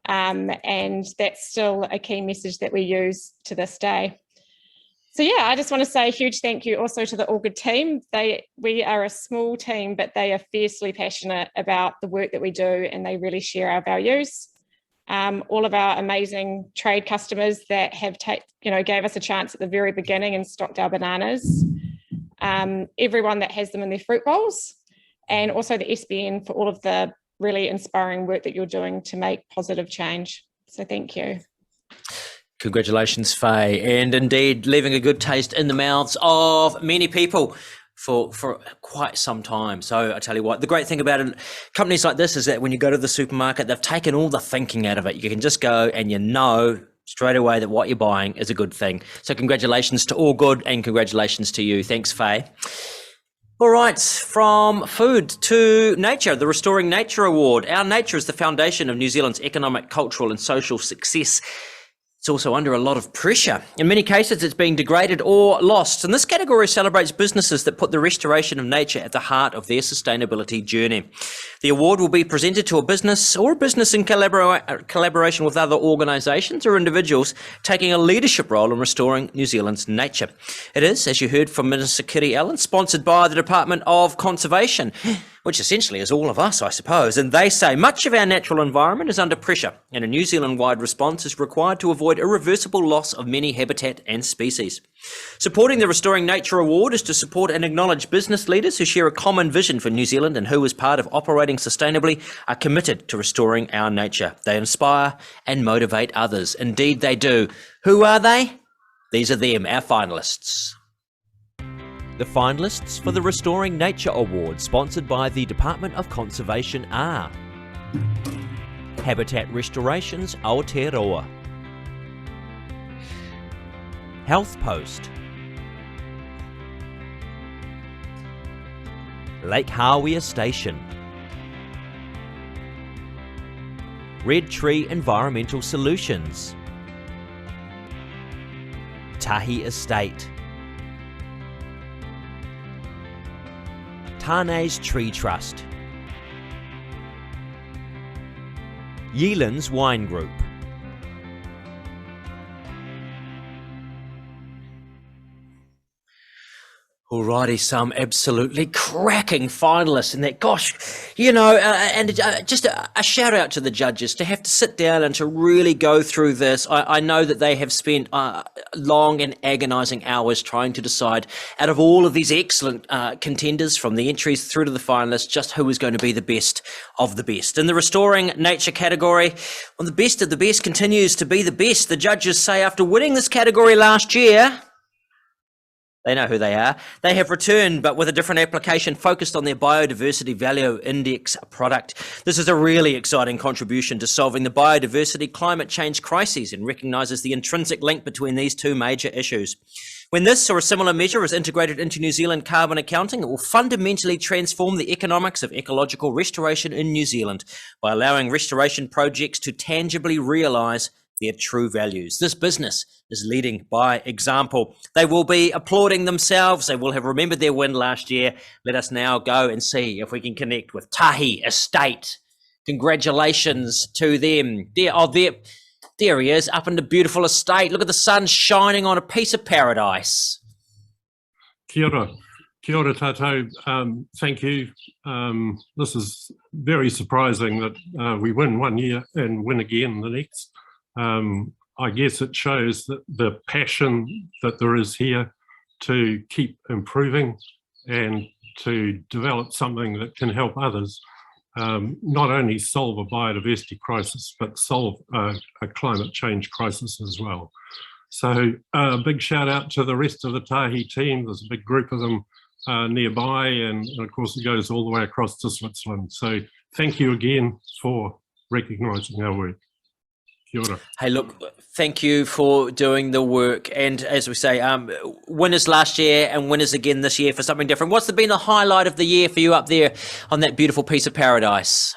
And that's still a key message that we use to this day. So I just want to say a huge thank you also to the All Good team. We are a small team, but they are fiercely passionate about the work that we do, and they really share our values. All of our amazing trade customers that have gave us a chance at the very beginning and stocked our bananas. Everyone that has them in their fruit bowls, and also the SBN for all of the really inspiring work that you're doing to make positive change. So thank you. Congratulations, Faye, and indeed leaving a good taste in the mouths of many people for quite some time. So I tell you what, the great thing about companies like this is that when you go to the supermarket, they've taken all the thinking out of it. You can just go and straight away that what you're buying is a good thing. So congratulations to All Good, and congratulations to you. Thanks, Faye. All right, from food to nature, the Restoring Nature Award. Our nature is the foundation of New Zealand's economic, cultural and social success. It's also under a lot of pressure. In many cases, it's being degraded or lost. And this category celebrates businesses that put the restoration of nature at the heart of their sustainability journey. The award will be presented to a business in collaboration with other organisations or individuals taking a leadership role in restoring New Zealand's nature. It is, as you heard from Minister Kitty Allen, sponsored by the Department of Conservation, which essentially is all of us, I suppose. And they say much of our natural environment is under pressure, and a New Zealand-wide response is required to avoid irreversible loss of many habitat and species. Supporting the Restoring Nature Award is to support and acknowledge business leaders who share a common vision for New Zealand and who, as part of operating sustainably, are committed to restoring our nature. They inspire and motivate others. Indeed, they do. Who are they? These are them, our finalists. The finalists for the Restoring Nature Award, sponsored by the Department of Conservation, are Habitat Restorations Aotearoa, Health Post, Lake Hawea Station, Red Tree Environmental Solutions, Tahi Estate, Tane's Tree Trust, Yealand's Wine Group. Alrighty, some absolutely cracking finalists in that. Gosh, you know, just a shout out to the judges to have to sit down and to really go through this. I know that they have spent long and agonising hours trying to decide out of all of these excellent contenders from the entries through to the finalists, just who is going to be the best of the best. In the restoring nature category, well, the best of the best continues to be the best. The judges say after winning this category last year, they know who they are. They have returned, but with a different application focused on their biodiversity value index product. This is a really exciting contribution to solving the biodiversity climate change crises and recognises the intrinsic link between these two major issues. When this or a similar measure is integrated into New Zealand carbon accounting, it will fundamentally transform the economics of ecological restoration in New Zealand by allowing restoration projects to tangibly realise their true values. This business is leading by example. They will be applauding themselves. They will have remembered their win last year. Let us now go and see if we can connect with Tahi Estate. Congratulations to them. There he is, up in the beautiful estate. Look at the sun shining on a piece of paradise. Kia ora. Kia ora tātou. Thank you. This is very surprising that we win one year and win again the next. I guess it shows that the passion that there is here to keep improving and to develop something that can help others not only solve a biodiversity crisis, but solve a climate change crisis as well. So a big shout out to the rest of the Tahi team. There's a big group of them nearby, and of course it goes all the way across to Switzerland. So thank you again for recognising our work. Kia ora. Hey, look, thank you for doing the work. And as we say, winners last year and winners again this year for something different. What's been the highlight of the year for you up there on that beautiful piece of paradise?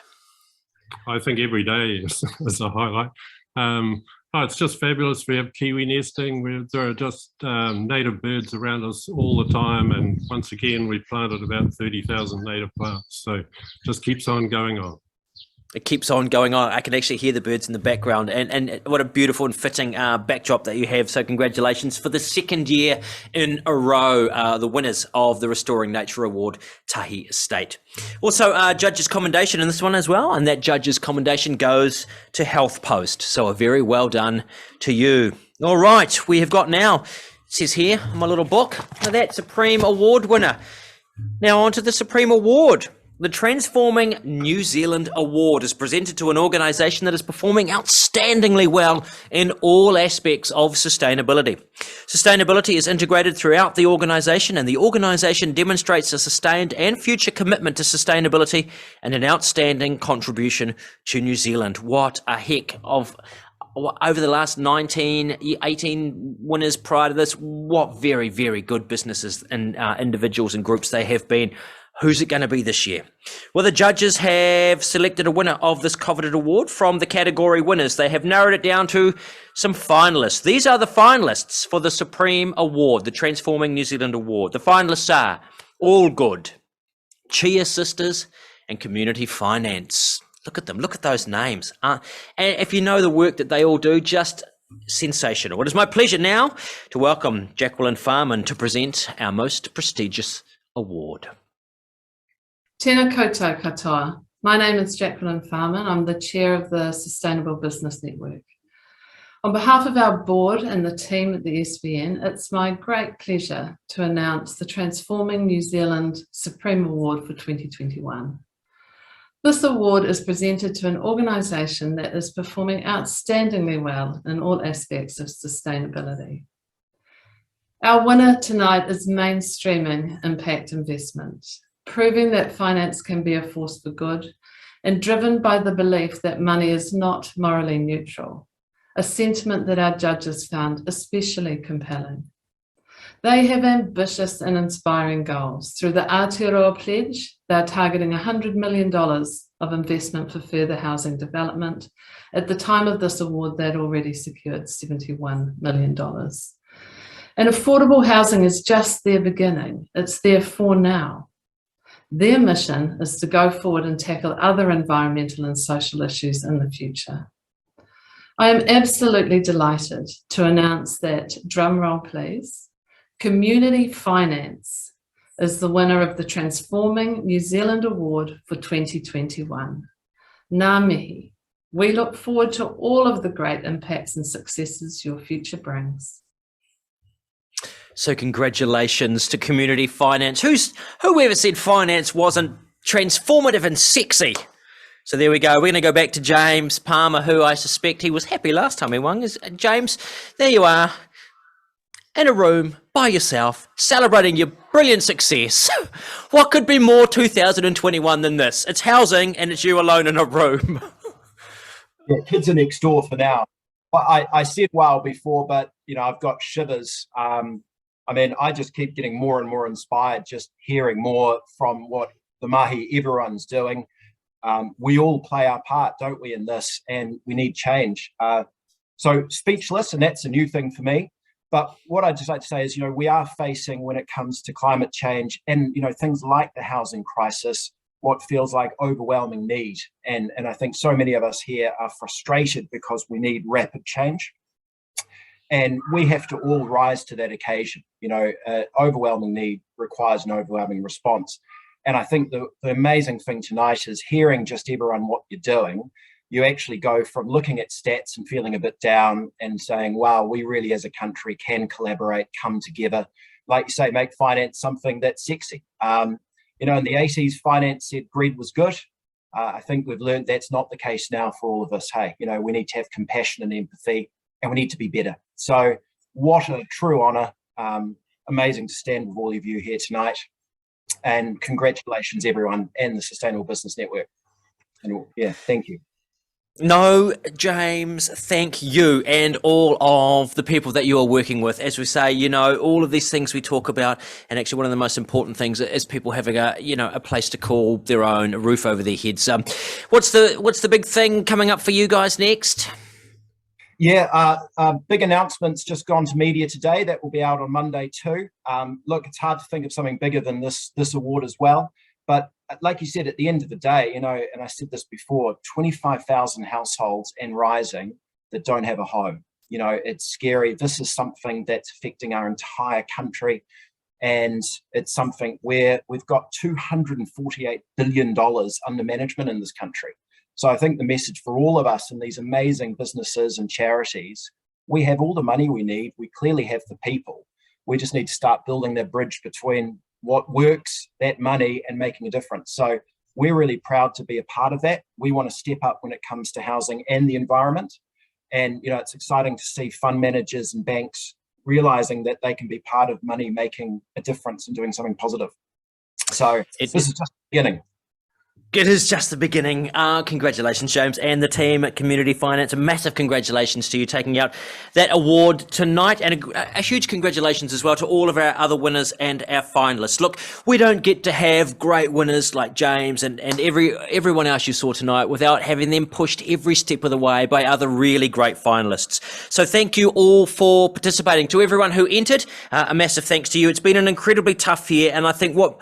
I think every day is a highlight. It's just fabulous. We have kiwi nesting. There are just native birds around us all the time. And once again, we planted about 30,000 native plants. So just keeps on going on. It keeps on going on. I can actually hear the birds in the background, and what a beautiful and fitting backdrop that you have. So congratulations for the second year in a row, the winners of the Restoring Nature Award, Tahi Estate. Also, judge's commendation in this one as well, and that judge's commendation goes to Health Post. So a very well done to you. All right, we have got now, it says here in my little book, that Supreme Award winner. Now on to the Supreme Award. The Transforming New Zealand Award is presented to an organisation that is performing outstandingly well in all aspects of sustainability. Sustainability is integrated throughout the organisation, and the organisation demonstrates a sustained and future commitment to sustainability and an outstanding contribution to New Zealand. What a heck of... Over the last 18 winners prior to this, what very, very good businesses and individuals and groups they have been. Who's it going to be this year? Well, the judges have selected a winner of this coveted award from the category winners. They have narrowed it down to some finalists. These are the finalists for the Supreme Award, the Transforming New Zealand Award. The finalists are All Good, Chia Sisters, and Community Finance. Look at them. Look at those names. And if you know the work that they all do, just sensational. It is my pleasure now to welcome Jacqueline Farman to present our most prestigious award. Tēnā koutou katoa. My name is Jacqueline Farman. I'm the chair of the Sustainable Business Network. On behalf of our board and the team at the SBN, it's my great pleasure to announce the Transforming New Zealand Supreme Award for 2021. This award is presented to an organisation that is performing outstandingly well in all aspects of sustainability. Our winner tonight is mainstreaming impact investment, proving that finance can be a force for good and driven by the belief that money is not morally neutral, a sentiment that our judges found especially compelling. They have ambitious and inspiring goals. Through the Aotearoa pledge, they're targeting $100 million of investment for further housing development. At the time of this award, they'd already secured $71 million. And affordable housing is just their beginning. It's their for now. Their mission is to go forward and tackle other environmental and social issues in the future. I am absolutely delighted to announce that, drumroll please, Community Finance is the winner of the Transforming New Zealand Award for 2021. Ngā mihi. We look forward to all of the great impacts and successes your future brings. So congratulations to Community Finance. Whoever said finance wasn't transformative and sexy? So there we go. We're going to go back to James Palmer, who I suspect he was happy last time he won. James, there you are, in a room by yourself, celebrating your brilliant success. What could be more 2021 than this? It's housing and it's you alone in a room. Yeah, kids are next door for now. I said wow before, but I've got shivers. I just keep getting more and more inspired, just hearing more from what the mahi everyone's doing. We all play our part, don't we, in this, and we need change. So speechless, and that's a new thing for me. But what I'd just like to say is, we are facing, when it comes to climate change and, things like the housing crisis, what feels like overwhelming need. And I think so many of us here are frustrated because we need rapid change. And we have to all rise to that occasion. Overwhelming need requires an overwhelming response. And I think the amazing thing tonight is hearing just everyone what you're doing. You actually go from looking at stats and feeling a bit down and saying, wow, we really as a country can collaborate, come together, like you say, make finance something that's sexy. In the 80s, finance said greed was good. I think we've learned that's not the case now for all of us. Hey, we need to have compassion and empathy, and we need to be better. So what a true honour. Amazing to stand with all of you here tonight. And congratulations, everyone, and the Sustainable Business Network. And yeah, thank you. No, James, thank you and all of the people that you are working with. As we say, all of these things we talk about, and actually one of the most important things is people having a place to call their own, a roof over their heads. What's the big thing coming up for you guys next? Yeah, big announcements just gone to media today. That will be out on Monday too. Look, it's hard to think of something bigger than this award as well. But like you said, at the end of the day, and I said this before, 25,000 households and rising that don't have a home. It's scary. This is something that's affecting our entire country. And it's something where we've got $248 billion under management in this country. So I think the message for all of us and these amazing businesses and charities, we have all the money we need. We clearly have the people. We just need to start building that bridge between what works, that money, and making a difference. So we're really proud to be a part of that. We want to step up when it comes to housing and the environment. And, it's exciting to see fund managers and banks realizing that they can be part of money making a difference and doing something positive. So this is just the beginning. It is just the beginning. Congratulations, James, and the team at Community Finance. A massive congratulations to you taking out that award tonight, and a huge congratulations as well to all of our other winners and our finalists. Look, we don't get to have great winners like James and everyone else you saw tonight without having them pushed every step of the way by other really great finalists. So thank you all for participating. To everyone who entered, a massive thanks to you. It's been an incredibly tough year, and I think what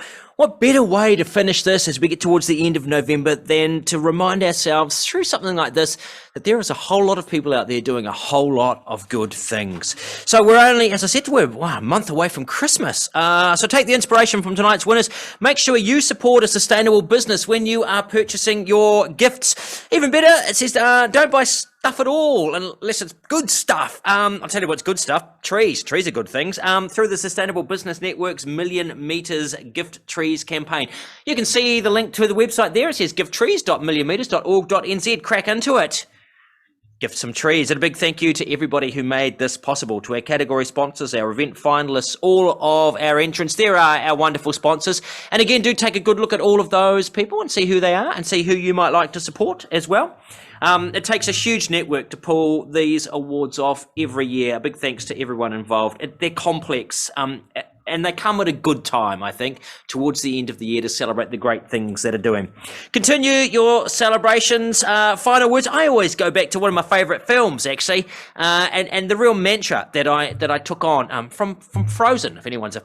better way to finish this as we get towards the end of November than to remind ourselves through something like this that there is a whole lot of people out there doing a whole lot of good things. So we're only, as I said, we're a month away from Christmas. So take the inspiration from tonight's winners. Make sure you support a sustainable business when you are purchasing your gifts. Even better, it says don't buy stuff at all unless it's good stuff. I'll tell you what's good stuff. Trees are good things. Through the Sustainable Business Network's Million Metres Gift Trees campaign. You can see the link to the website there. It says gifttrees.millimetres.org.nz. Crack into it. Gift some trees. And a big thank you to everybody who made this possible, to our category sponsors, our event finalists, all of our entrants. There are our wonderful sponsors. And again, do take a good look at all of those people and see who they are and see who you might like to support as well. It takes a huge network to pull these awards off every year. A big thanks to everyone involved. They're complex. And they come at a good time, I think, towards the end of the year to celebrate the great things that are doing. Continue your celebrations. Final words. I always go back to one of my favourite films, actually, and the real mantra that I took on from Frozen. If anyone's a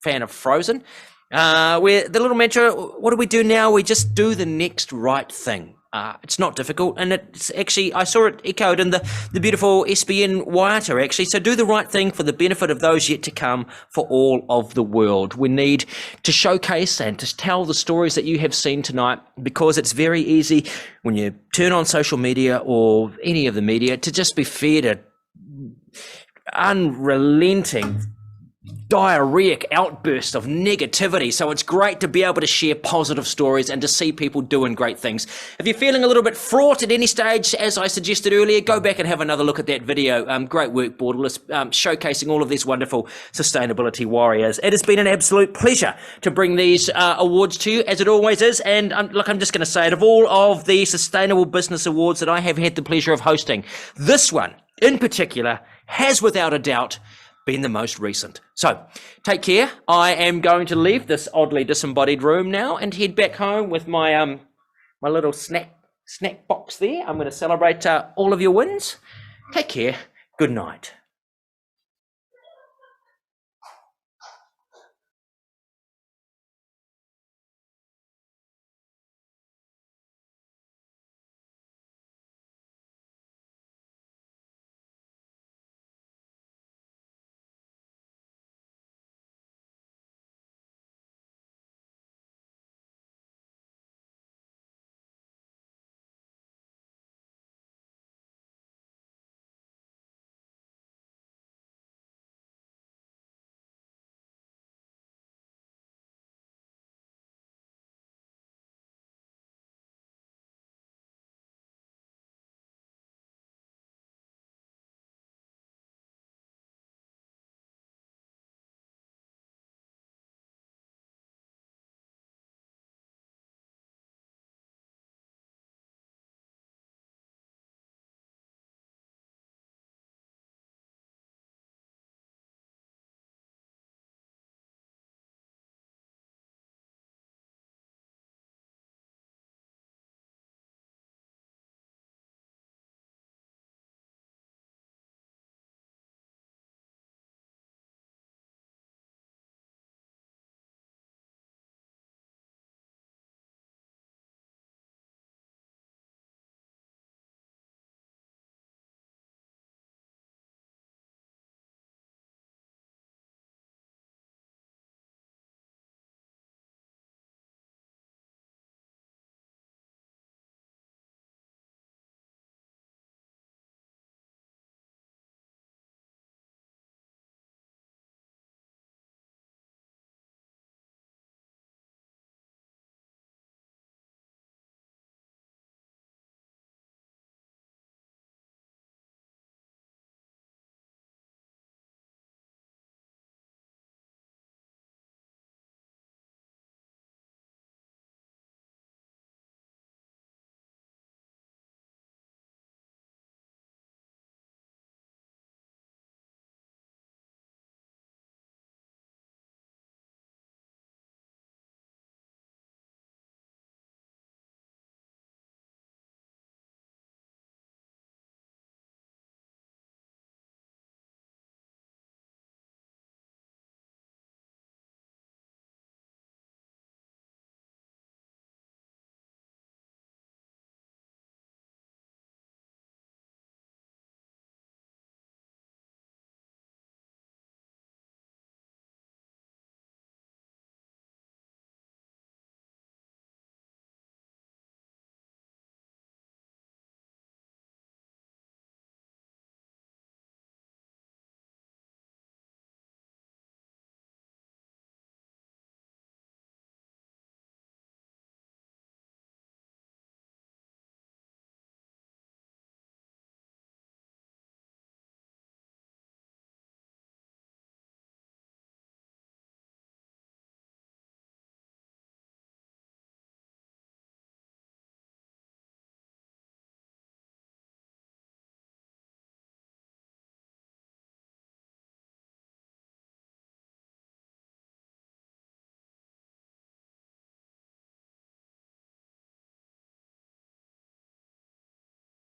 fan of Frozen, Where the little mantra, what do we do now? We just do the next right thing. It's not difficult, and it's actually, I saw it echoed in the beautiful SBN Waiata, actually. So do the right thing for the benefit of those yet to come, for all of the world. We need to showcase and to tell the stories that you have seen tonight, because it's very easy when you turn on social media or any of the media to just be fed a unrelenting diarrheic outburst of negativity. So it's great to be able to share positive stories and to see people doing great things. If you're feeling a little bit fraught at any stage, as I suggested earlier, go back and have another look at that video. Great work, Borderless, showcasing all of these wonderful sustainability warriors. It has been an absolute pleasure to bring these awards to you, as it always is. And look, I'm just going to say it, of all of the Sustainable Business Awards that I have had the pleasure of hosting, this one in particular has without a doubt been the most recent. So take care. I am going to leave this oddly disembodied room now and head back home with my my little snack box there. I'm going to celebrate all of your wins. Take care. Good night.